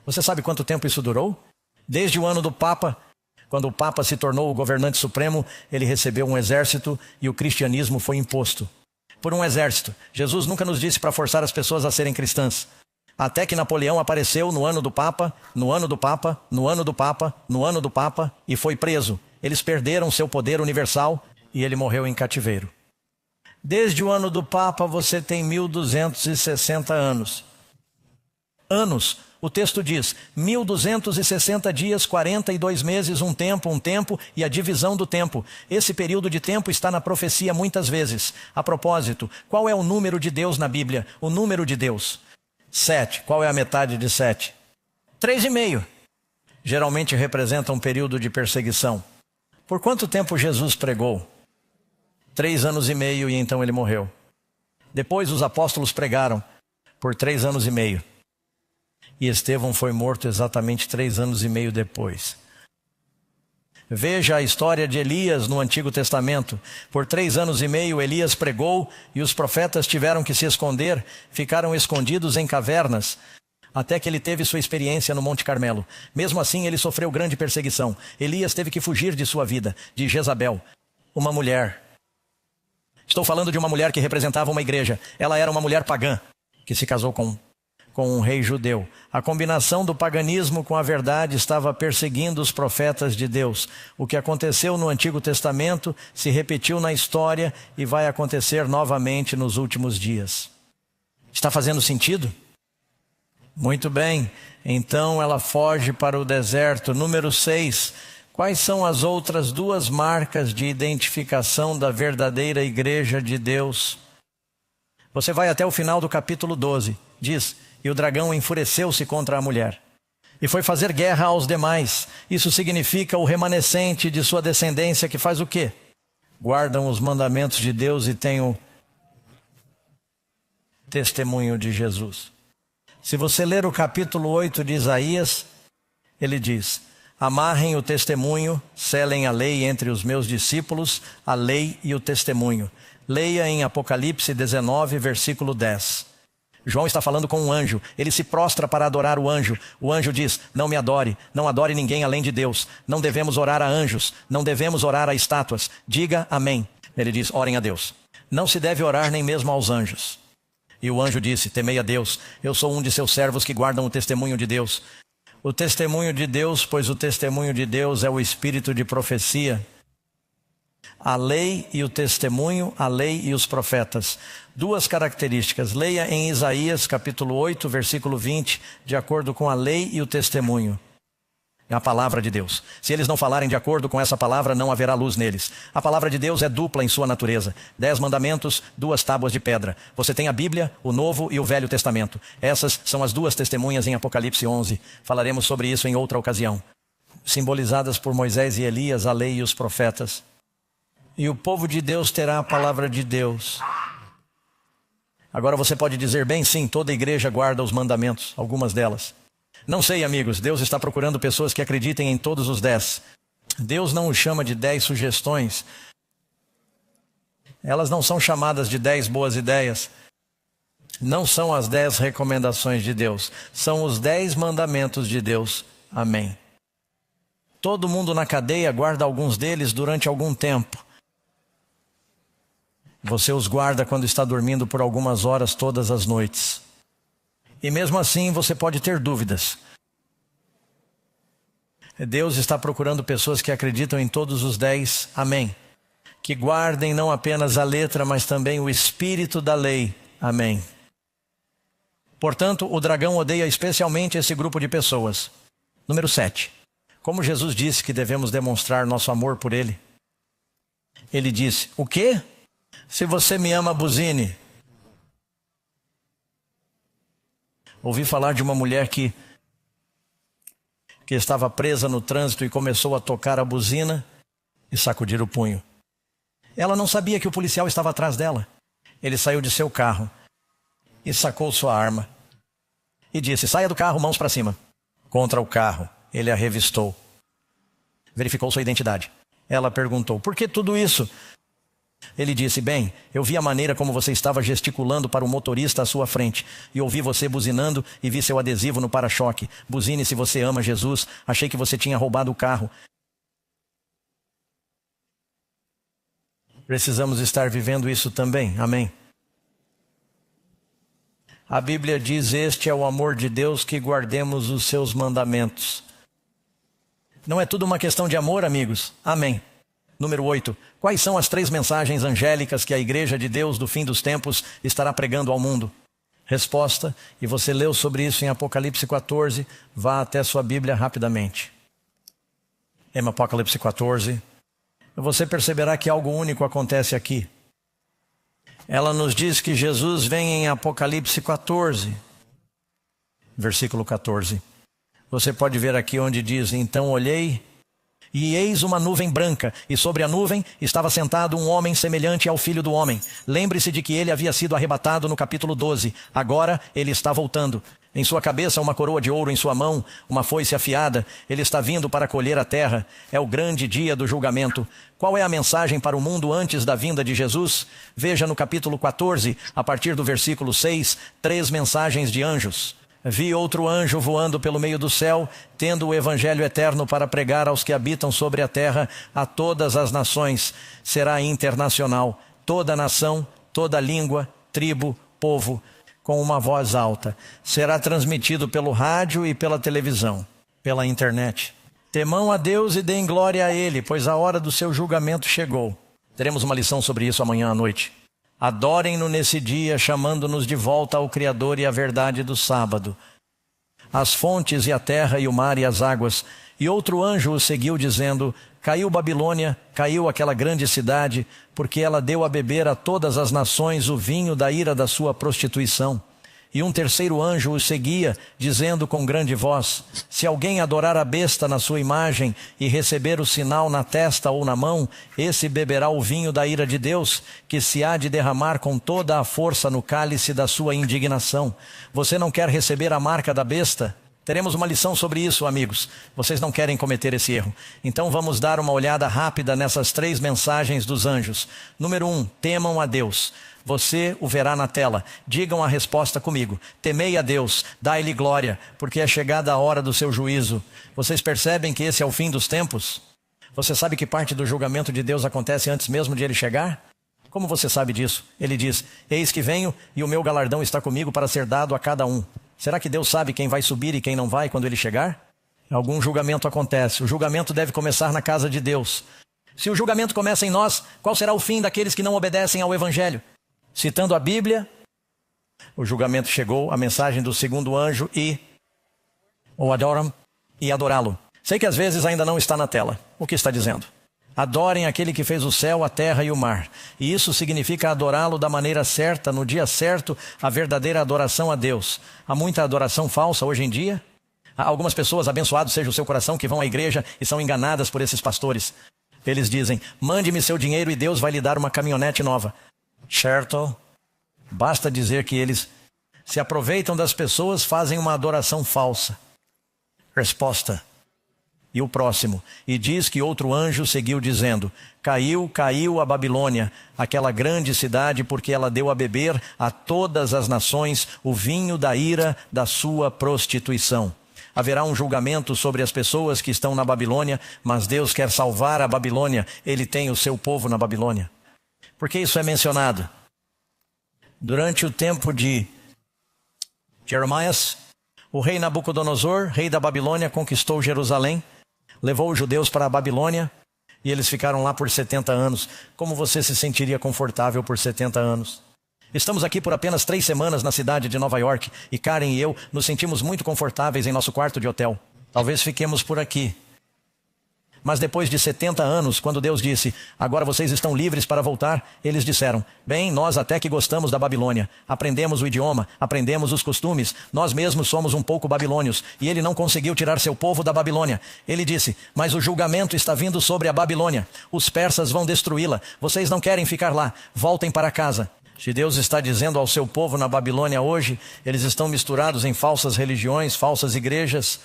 Você sabe quanto tempo isso durou? Desde o ano do Papa, quando o Papa se tornou o governante supremo, ele recebeu um exército e o cristianismo foi imposto por um exército. Jesus nunca nos disse para forçar as pessoas a serem cristãs. Até que Napoleão apareceu no ano do Papa, no ano do Papa, no ano do Papa, no ano do Papa e foi preso. Eles perderam seu poder universal e ele morreu em cativeiro. Desde o ano do Papa você tem 1260 anos. O texto diz, 1260 dias, 42 meses, um tempo, e a divisão do tempo. Esse período de tempo está na profecia muitas vezes. A propósito, qual é o número de Deus na Bíblia? O número de Deus. 7. Qual é a metade de 7? 3,5. Geralmente representa um período de perseguição. Por quanto tempo Jesus pregou? 3 anos e meio e então ele morreu. Depois os apóstolos pregaram por 3 anos e meio. E Estevão foi morto exatamente 3 anos e meio depois. Veja a história de Elias no Antigo Testamento. Por 3 anos e meio Elias pregou e os profetas tiveram que se esconder, ficaram escondidos em cavernas, até que ele teve sua experiência no Monte Carmelo. Mesmo assim ele sofreu grande perseguição. Elias teve que fugir de sua vida, de Jezabel, uma mulher. Estou falando de uma mulher que representava uma igreja. Ela era uma mulher pagã, que se casou com um rei judeu. A combinação do paganismo com a verdade estava perseguindo os profetas de Deus. O que aconteceu no Antigo Testamento se repetiu na história e vai acontecer novamente nos últimos dias. Está fazendo sentido? Muito bem. Então ela foge para o deserto. Número 6. Quais são as outras 2 marcas de identificação da verdadeira igreja de Deus? Você vai até o final do capítulo 12. Diz, e o dragão enfureceu-se contra a mulher e foi fazer guerra aos demais. Isso significa o remanescente de sua descendência que faz o quê? Guardam os mandamentos de Deus e têm o testemunho de Jesus. Se você ler o capítulo 8 de Isaías, ele diz: amarrem o testemunho, selem a lei entre os meus discípulos, a lei e o testemunho. Leia em Apocalipse 19, versículo 10. João está falando com um anjo, ele se prostra para adorar o anjo. O anjo diz: não me adore, não adore ninguém além de Deus. Não devemos orar a anjos, não devemos orar a estátuas. Diga amém. Ele diz: orem a Deus. Não se deve orar nem mesmo aos anjos. E o anjo disse: temei a Deus, eu sou um de seus servos que guardam o testemunho de Deus. O testemunho de Deus, pois o testemunho de Deus é o espírito de profecia. A lei e o testemunho, a lei e os profetas. Duas características. Leia em Isaías capítulo 8, versículo 20, de acordo com a lei e o testemunho. É a palavra de Deus. Se eles não falarem de acordo com essa palavra, não haverá luz neles. A palavra de Deus é dupla em sua natureza. 10 mandamentos, 2 tábuas de pedra. Você tem a Bíblia, o Novo e o Velho Testamento. Essas são as duas testemunhas em Apocalipse 11. Falaremos sobre isso em outra ocasião. Simbolizadas por Moisés e Elias, a lei e os profetas. E o povo de Deus terá a palavra de Deus. Agora você pode dizer: bem, sim, toda a igreja guarda os mandamentos, algumas delas. Não sei, amigos, Deus está procurando pessoas que acreditem em todos os 10. Deus não os chama de 10 sugestões. Elas não são chamadas de 10 boas ideias. Não são as 10 recomendações de Deus. São os 10 mandamentos de Deus. Amém. Todo mundo na cadeia guarda alguns deles durante algum tempo. Você os guarda quando está dormindo por algumas horas todas as noites. E mesmo assim você pode ter dúvidas. Deus está procurando pessoas que acreditam em todos os 10, amém. Que guardem não apenas a letra, mas também o espírito da lei, amém. Portanto, o dragão odeia especialmente esse grupo de pessoas. Número 7. Como Jesus disse que devemos demonstrar nosso amor por ele? Ele disse: o quê? Se você me ama, buzine. Ouvi falar de uma mulher que estava presa no trânsito e começou a tocar a buzina e sacudir o punho. Ela não sabia que o policial estava atrás dela. Ele saiu de seu carro e sacou sua arma e disse: saia do carro, mãos para cima. Contra o carro, ele a revistou. Verificou sua identidade. Ela perguntou: por que tudo isso? Ele disse: bem, eu vi a maneira como você estava gesticulando para o motorista à sua frente. E ouvi você buzinando e vi seu adesivo no para-choque. Buzine se você ama Jesus. Achei que você tinha roubado o carro. Precisamos estar vivendo isso também. Amém. A Bíblia diz: este é o amor de Deus, que guardemos os seus mandamentos. Não é tudo uma questão de amor, amigos? Amém. Número 8. Quais são as 3 mensagens angélicas que a Igreja de Deus do fim dos tempos estará pregando ao mundo? Resposta, e você leu sobre isso em Apocalipse 14, vá até sua Bíblia rapidamente. Em Apocalipse 14, você perceberá que algo único acontece aqui. Ela nos diz que Jesus vem em Apocalipse 14, versículo 14. Você pode ver aqui onde diz: então olhei, e eis uma nuvem branca, e sobre a nuvem estava sentado um homem semelhante ao Filho do Homem. Lembre-se de que ele havia sido arrebatado no capítulo 12. Agora ele está voltando. Em sua cabeça uma coroa de ouro, em sua mão uma foice afiada. Ele está vindo para colher a terra. É o grande dia do julgamento. Qual é a mensagem para o mundo antes da vinda de Jesus? Veja no capítulo 14, a partir do versículo 6, 3 mensagens de anjos. Vi outro anjo voando pelo meio do céu, tendo o evangelho eterno para pregar aos que habitam sobre a terra, a todas as nações. Será internacional. Toda nação, toda língua, tribo, povo, com uma voz alta. Será transmitido pelo rádio e pela televisão, pela internet. Temam a Deus e deem glória a Ele, pois a hora do seu julgamento chegou. Teremos uma lição sobre isso amanhã à noite. Adorem-no nesse dia, chamando-nos de volta ao Criador e à verdade do sábado. As fontes e a terra e o mar e as águas. E outro anjo o seguiu, dizendo: caiu Babilônia, caiu aquela grande cidade, porque ela deu a beber a todas as nações o vinho da ira da sua prostituição. E um terceiro anjo o seguia, dizendo com grande voz: se alguém adorar a besta na sua imagem e receber o sinal na testa ou na mão, esse beberá o vinho da ira de Deus, que se há de derramar com toda a força no cálice da sua indignação. Você não quer receber a marca da besta? Teremos uma lição sobre isso, amigos. Vocês não querem cometer esse erro. Então vamos dar uma olhada rápida nessas 3 mensagens dos anjos. Número 1, temam a Deus. Você o verá na tela. Digam a resposta comigo. Temei a Deus, dai-lhe glória, porque é chegada a hora do seu juízo. Vocês percebem que esse é o fim dos tempos? Você sabe que parte do julgamento de Deus acontece antes mesmo de ele chegar? Como você sabe disso? Ele diz: eis que venho e o meu galardão está comigo para ser dado a cada um. Será que Deus sabe quem vai subir e quem não vai quando ele chegar? Algum julgamento acontece. O julgamento deve começar na casa de Deus. Se o julgamento começa em nós, qual será o fim daqueles que não obedecem ao Evangelho? Citando a Bíblia, o julgamento chegou, a mensagem do segundo anjo e o adoram e adorá-lo. Sei que às vezes ainda não está na tela. O que está dizendo? Adorem aquele que fez o céu, a terra e o mar. E isso significa adorá-lo da maneira certa, no dia certo, a verdadeira adoração a Deus. Há muita adoração falsa hoje em dia. Há algumas pessoas, abençoado seja o seu coração, que vão à igreja e são enganadas por esses pastores. Eles dizem: mande-me seu dinheiro e Deus vai lhe dar uma caminhonete nova. Certo? Basta dizer que eles se aproveitam das pessoas, fazem uma adoração falsa. Resposta. E o próximo. E diz que outro anjo seguiu dizendo: caiu, caiu a Babilônia, aquela grande cidade, porque ela deu a beber a todas as nações o vinho da ira da sua prostituição. Haverá um julgamento sobre as pessoas que estão na Babilônia, mas Deus quer salvar a Babilônia. Ele tem o seu povo na Babilônia. Por que isso é mencionado? Durante o tempo de Jeremias, o rei Nabucodonosor, rei da Babilônia, conquistou Jerusalém, levou os judeus para a Babilônia e eles ficaram lá por 70 anos. Como você se sentiria confortável por 70 anos? Estamos aqui por apenas 3 semanas na cidade de Nova York e Karen e eu nos sentimos muito confortáveis em nosso quarto de hotel. Talvez fiquemos por aqui. Mas depois de 70 anos, quando Deus disse: agora vocês estão livres para voltar, eles disseram: bem, nós até que gostamos da Babilônia. Aprendemos o idioma, aprendemos os costumes. Nós mesmos somos um pouco babilônios. E ele não conseguiu tirar seu povo da Babilônia. Ele disse: mas o julgamento está vindo sobre a Babilônia. Os persas vão destruí-la. Vocês não querem ficar lá. Voltem para casa. Se Deus está dizendo ao seu povo na Babilônia hoje, eles estão misturados em falsas religiões, falsas igrejas.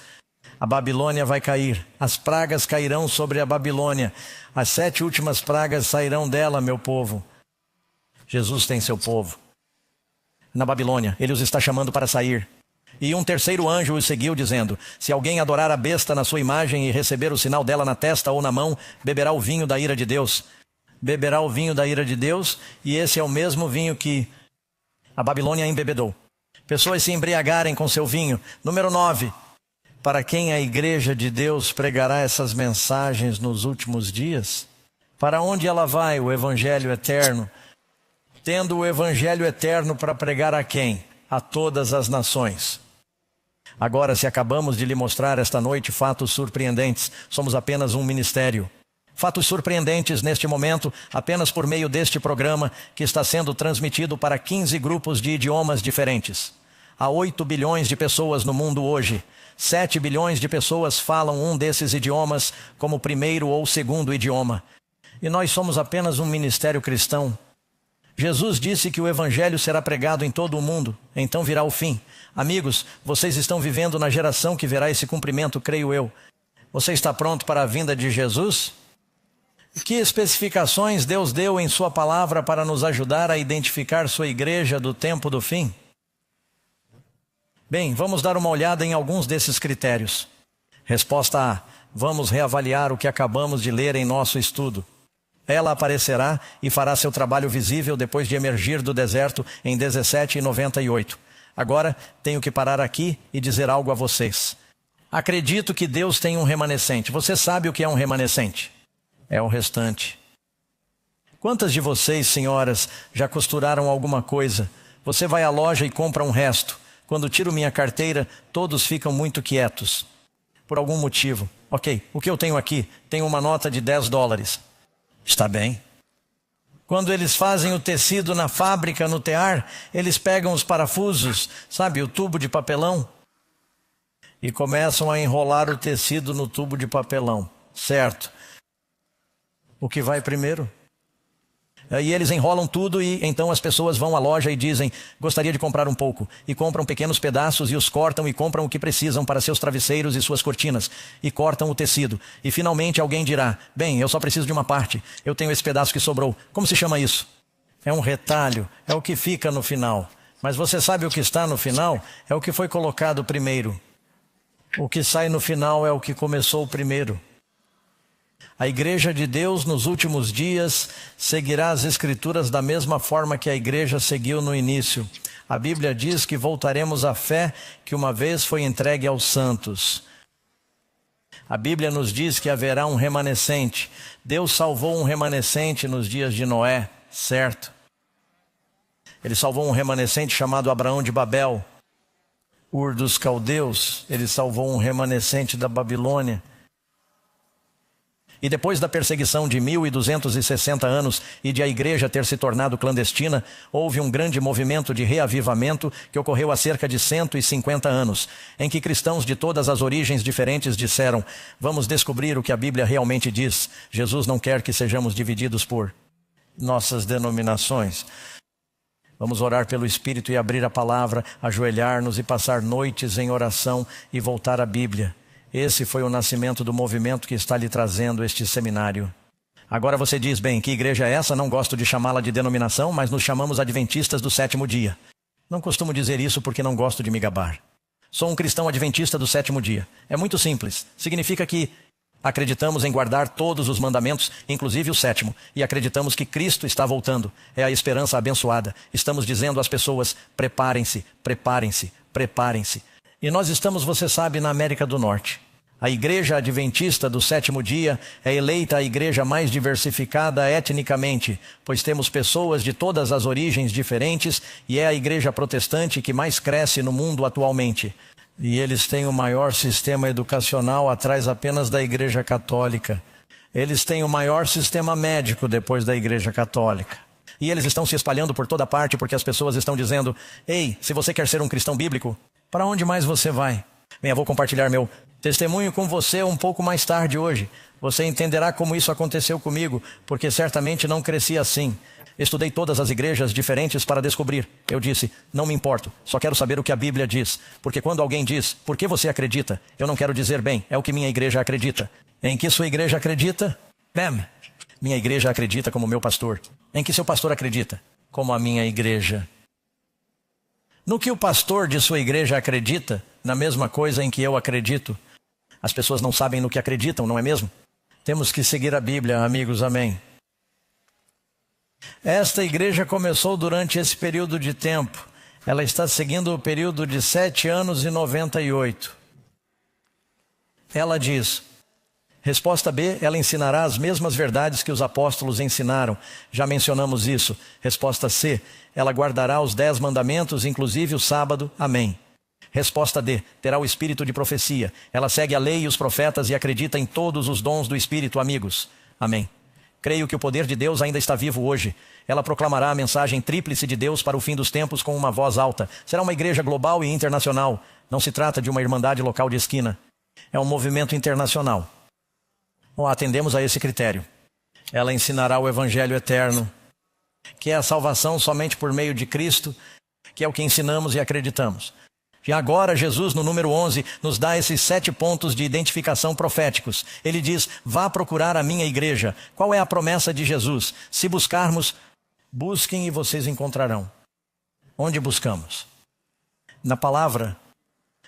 A Babilônia vai cair. As pragas cairão sobre a Babilônia. As 7 últimas pragas sairão dela, meu povo. Jesus tem seu povo na Babilônia. Ele os está chamando para sair. E um terceiro anjo os seguiu dizendo: se alguém adorar a besta na sua imagem e receber o sinal dela na testa ou na mão, beberá o vinho da ira de Deus. Beberá o vinho da ira de Deus, e esse é o mesmo vinho que a Babilônia embebedou. Pessoas se embriagarem com seu vinho. Número 9. Para quem a igreja de Deus pregará essas mensagens nos últimos dias? Para onde ela vai, o evangelho eterno? Tendo o evangelho eterno para pregar a quem? A todas as nações. Agora, se acabamos de lhe mostrar esta noite fatos surpreendentes, somos apenas um ministério. Fatos surpreendentes neste momento, apenas por meio deste programa que está sendo transmitido para 15 grupos de idiomas diferentes. Há 8 bilhões de pessoas no mundo hoje. 7 bilhões de pessoas falam um desses idiomas como primeiro ou segundo idioma. E nós somos apenas um ministério cristão. Jesus disse que o evangelho será pregado em todo o mundo, então virá o fim. Amigos, vocês estão vivendo na geração que verá esse cumprimento, creio eu. Você está pronto para a vinda de Jesus? Que especificações Deus deu em sua palavra para nos ajudar a identificar sua igreja do tempo do fim? Bem, vamos dar uma olhada em alguns desses critérios. Resposta A. Vamos reavaliar o que acabamos de ler em nosso estudo. Ela aparecerá e fará seu trabalho visível depois de emergir do deserto em 1798. Agora, tenho que parar aqui e dizer algo a vocês. Acredito que Deus tem um remanescente. Você sabe o que é um remanescente? É o restante. Quantas de vocês, senhoras, já costuraram alguma coisa? Você vai à loja e compra um resto. Quando tiro minha carteira, todos ficam muito quietos. Por algum motivo. Ok, o que eu tenho aqui? Tenho uma nota de $10. Está bem. Quando eles fazem o tecido na fábrica, no tear, eles pegam os parafusos, sabe, o tubo de papelão, e começam a enrolar o tecido no tubo de papelão, certo? O que vai primeiro? Aí eles enrolam tudo e então as pessoas vão à loja e dizem, gostaria de comprar um pouco. E compram pequenos pedaços e os cortam e compram o que precisam para seus travesseiros e suas cortinas. E cortam o tecido. E finalmente alguém dirá, bem, eu só preciso de uma parte. Eu tenho esse pedaço que sobrou. Como se chama isso? É um retalho. É o que fica no final. Mas você sabe o que está no final? É o que foi colocado primeiro. O que sai no final é o que começou primeiro. A igreja de Deus nos últimos dias seguirá as escrituras da mesma forma que a igreja seguiu no início. A Bíblia diz que voltaremos à fé que uma vez foi entregue aos santos. A Bíblia nos diz que haverá um remanescente. Deus salvou um remanescente nos dias de Noé, certo? Ele salvou um remanescente chamado Abraão de Babel. Ur dos Caldeus, ele salvou um remanescente da Babilônia. E depois da perseguição de 1260 anos e de a igreja ter se tornado clandestina, houve um grande movimento de reavivamento que ocorreu há cerca de 150 anos, em que cristãos de todas as origens diferentes disseram, vamos descobrir o que a Bíblia realmente diz. Jesus não quer que sejamos divididos por nossas denominações. Vamos orar pelo Espírito e abrir a palavra, ajoelhar-nos e passar noites em oração e voltar à Bíblia. Esse foi o nascimento do movimento que está lhe trazendo este seminário. Agora você diz, bem, que igreja é essa? Não gosto de chamá-la de denominação, mas nos chamamos adventistas do sétimo dia. Não costumo dizer isso porque não gosto de me gabar. Sou um cristão adventista do sétimo dia. É muito simples. Significa que acreditamos em guardar todos os mandamentos, inclusive o sétimo. E acreditamos que Cristo está voltando. É a esperança abençoada. Estamos dizendo às pessoas, preparem-se, preparem-se, preparem-se. E nós estamos, você sabe, na América do Norte. A igreja adventista do sétimo dia é eleita a igreja mais diversificada etnicamente, pois temos pessoas de todas as origens diferentes e é a igreja protestante que mais cresce no mundo atualmente. E eles têm o maior sistema educacional atrás apenas da igreja católica. Eles têm o maior sistema médico depois da igreja católica. E eles estão se espalhando por toda parte porque as pessoas estão dizendo, ei, se você quer ser um cristão bíblico, para onde mais você vai? Bem, eu vou compartilhar meu testemunho com você um pouco mais tarde hoje. Você entenderá como isso aconteceu comigo, porque certamente não cresci assim. Estudei todas as igrejas diferentes para descobrir. Eu disse, não me importo, só quero saber o que a Bíblia diz. Porque quando alguém diz, por que você acredita? Eu não quero dizer, bem, é o que minha igreja acredita. Em que sua igreja acredita? Bem, minha igreja acredita como meu pastor. Em que seu pastor acredita? Como a minha igreja. No que o pastor de sua igreja acredita, na mesma coisa em que eu acredito. As pessoas não sabem no que acreditam, não é mesmo? Temos que seguir a Bíblia, amigos, amém. Esta igreja começou durante esse período de tempo. Ela está seguindo o período de 7 anos e 98. Ela diz, resposta B, ela ensinará as mesmas verdades que os apóstolos ensinaram. Já mencionamos isso. Resposta C, ela guardará os 10 mandamentos, inclusive o sábado. Amém. Resposta D, terá o espírito de profecia. Ela segue a lei e os profetas e acredita em todos os dons do Espírito, amigos. Amém. Creio que o poder de Deus ainda está vivo hoje. Ela proclamará a mensagem tríplice de Deus para o fim dos tempos com uma voz alta. Será uma igreja global e internacional. Não se trata de uma irmandade local de esquina. É um movimento internacional. Atendemos a esse critério. Ela ensinará o Evangelho eterno, que é a salvação somente por meio de Cristo, que é o que ensinamos e acreditamos. E agora Jesus, no número 11, nos dá esses 7 pontos de identificação proféticos. Ele diz, vá procurar a minha igreja. Qual é a promessa de Jesus? Se buscarmos, busquem e vocês encontrarão. Onde buscamos? Na palavra.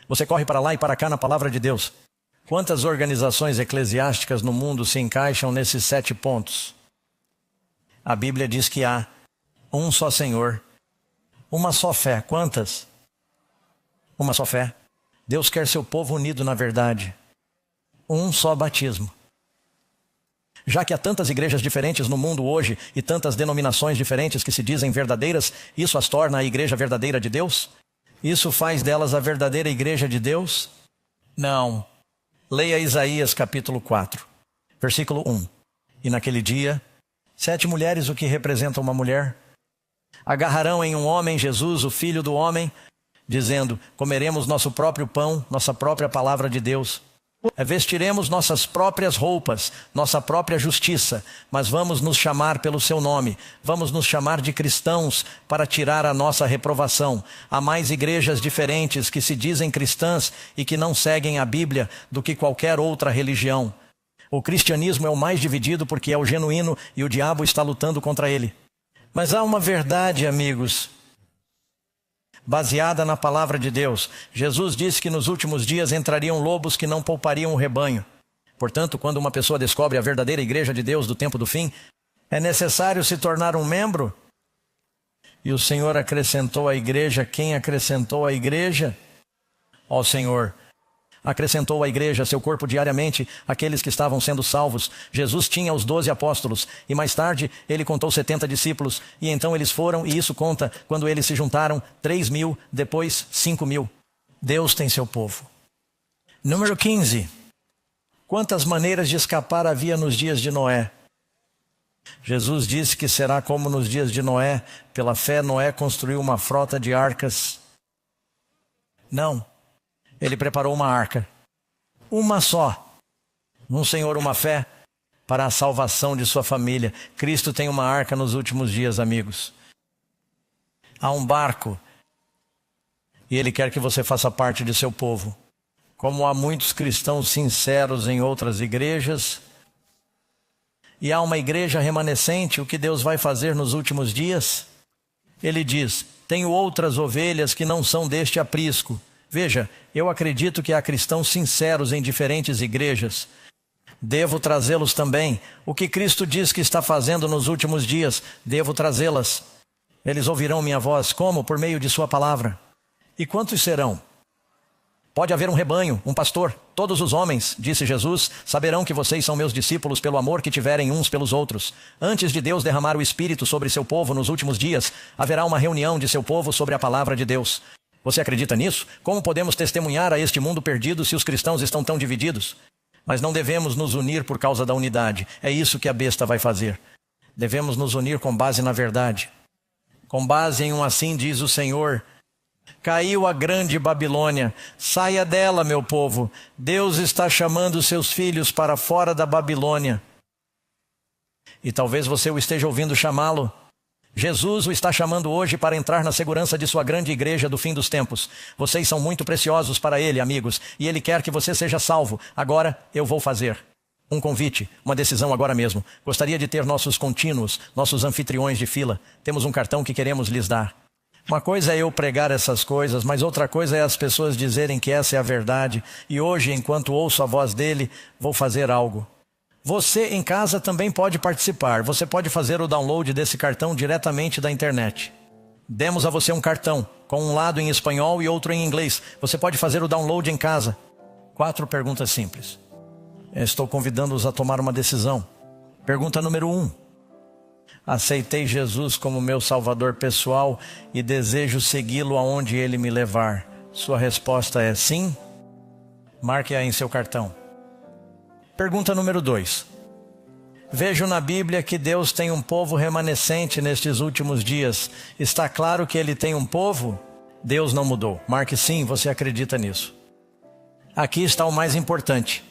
Você corre para lá e para cá na palavra de Deus. Quantas organizações eclesiásticas no mundo se encaixam nesses 7 pontos? A Bíblia diz que há um só Senhor, uma só fé. Quantas? Uma só fé. Deus quer seu povo unido na verdade. Um só batismo. Já que há tantas igrejas diferentes no mundo hoje e tantas denominações diferentes que se dizem verdadeiras, isso as torna a igreja verdadeira de Deus? Isso faz delas a verdadeira igreja de Deus? Não. Leia Isaías capítulo 4, versículo 1. E naquele dia 7 mulheres, o que representa uma mulher. Agarrarão em um homem, Jesus, o Filho do homem, dizendo: comeremos nosso próprio pão, nossa própria palavra de Deus. Vestiremos nossas próprias roupas, nossa própria justiça, mas vamos nos chamar pelo seu nome, vamos nos chamar de cristãos para tirar a nossa reprovação. Há mais igrejas diferentes que se dizem cristãs e que não seguem a Bíblia do que qualquer outra religião. O cristianismo é o mais dividido porque é o genuíno e o diabo está lutando contra ele. Mas há uma verdade, amigos, baseada na palavra de Deus. Jesus disse que nos últimos dias entrariam lobos que não poupariam o rebanho. Portanto, quando uma pessoa descobre a verdadeira igreja de Deus do tempo do fim, é necessário se tornar um membro. E o Senhor acrescentou à igreja. Quem acrescentou à igreja? Ó Senhor. Acrescentou à igreja, seu corpo, diariamente, aqueles que estavam sendo salvos. Jesus tinha os 12 apóstolos, e mais tarde ele contou 70 discípulos, e então eles foram, e isso conta, quando eles se juntaram, 3.000, depois 5.000. Deus tem seu povo. Número 15. Quantas maneiras de escapar havia nos dias de Noé? Jesus disse que será como nos dias de Noé. Pela fé, Noé construiu uma frota de arcas. Não. Ele preparou uma arca, uma só, um Senhor, uma fé, para a salvação de sua família. Cristo tem uma arca nos últimos dias, amigos. Há um barco, e Ele quer que você faça parte de seu povo. Como há muitos cristãos sinceros em outras igrejas, e há uma igreja remanescente, o que Deus vai fazer nos últimos dias? Ele diz: tenho outras ovelhas que não são deste aprisco. Veja, eu acredito que há cristãos sinceros em diferentes igrejas. Devo trazê-los também. O que Cristo diz que está fazendo nos últimos dias, devo trazê-las. Eles ouvirão minha voz. Como? Por meio de sua palavra. E quantos serão? Pode haver um rebanho, um pastor. Todos os homens, disse Jesus, saberão que vocês são meus discípulos pelo amor que tiverem uns pelos outros. Antes de Deus derramar o Espírito sobre seu povo nos últimos dias, haverá uma reunião de seu povo sobre a palavra de Deus. Você acredita nisso? Como podemos testemunhar a este mundo perdido se os cristãos estão tão divididos? Mas não devemos nos unir por causa da unidade. É isso que a besta vai fazer. Devemos nos unir com base na verdade. Com base em um assim diz o Senhor: caiu a grande Babilônia. Saia dela, meu povo. Deus está chamando seus filhos para fora da Babilônia. E talvez você o esteja ouvindo chamá-lo. Jesus o está chamando hoje para entrar na segurança de sua grande igreja do fim dos tempos. Vocês são muito preciosos para Ele, amigos, e Ele quer que você seja salvo. Agora eu vou fazer um convite, uma decisão agora mesmo. Gostaria de ter nossos contínuos, nossos anfitriões de fila. Temos um cartão que queremos lhes dar. Uma coisa é eu pregar essas coisas, mas outra coisa é as pessoas dizerem que essa é a verdade. E hoje, enquanto ouço a voz dele, vou fazer algo. Você em casa também pode participar. Você pode fazer o download desse cartão diretamente da internet. Demos a você um cartão, com um lado em espanhol e outro em inglês. Você pode fazer o download em casa. 4 perguntas simples. Estou convidando-os a tomar uma decisão. Pergunta número 1. Aceitei Jesus como meu salvador pessoal e desejo segui-lo aonde ele me levar. Sua resposta é sim? Marque-a em seu cartão. Pergunta número 2. Vejo na Bíblia que Deus tem um povo remanescente nestes últimos dias. Está claro que Ele tem um povo? Deus não mudou. Marque sim, você acredita nisso. Aqui está o mais importante.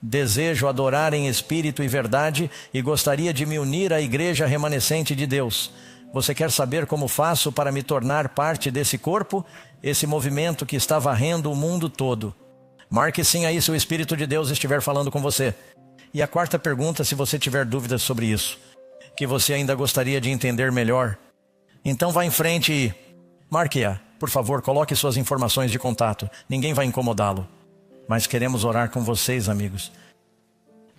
Desejo adorar em espírito e verdade e gostaria de me unir à igreja remanescente de Deus. Você quer saber como faço para me tornar parte desse corpo? Esse movimento que está varrendo o mundo todo. Marque sim aí se o Espírito de Deus estiver falando com você. E a 4ª pergunta, se você tiver dúvidas sobre isso, que você ainda gostaria de entender melhor, então vá em frente e marque-a. Por favor, coloque suas informações de contato. Ninguém vai incomodá-lo. Mas queremos orar com vocês, amigos.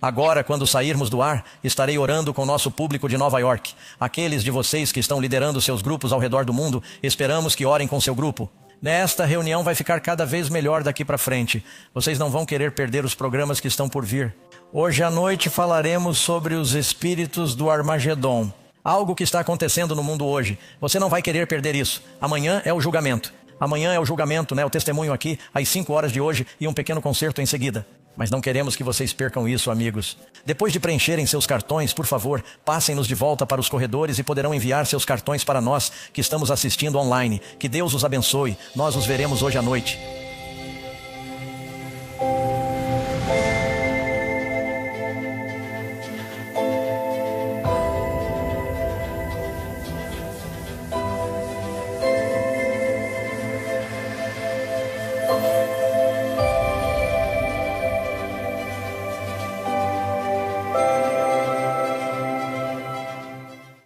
Agora, quando sairmos do ar, estarei orando com o nosso público de Nova York. Aqueles de vocês que estão liderando seus grupos ao redor do mundo, esperamos que orem com seu grupo. Esta reunião vai ficar cada vez melhor daqui para frente. Vocês não vão querer perder os programas que estão por vir. Hoje à noite falaremos sobre os espíritos do Armagedon. Algo que está acontecendo no mundo hoje. Você não vai querer perder isso. Amanhã é o julgamento. Amanhã é o julgamento, o testemunho aqui, às 5 horas de hoje e um pequeno concerto em seguida. Mas não queremos que vocês percam isso, amigos. Depois de preencherem seus cartões, por favor, passem-nos de volta para os corredores e poderão enviar seus cartões para nós que estamos assistindo online. Que Deus os abençoe. Nós os veremos hoje à noite.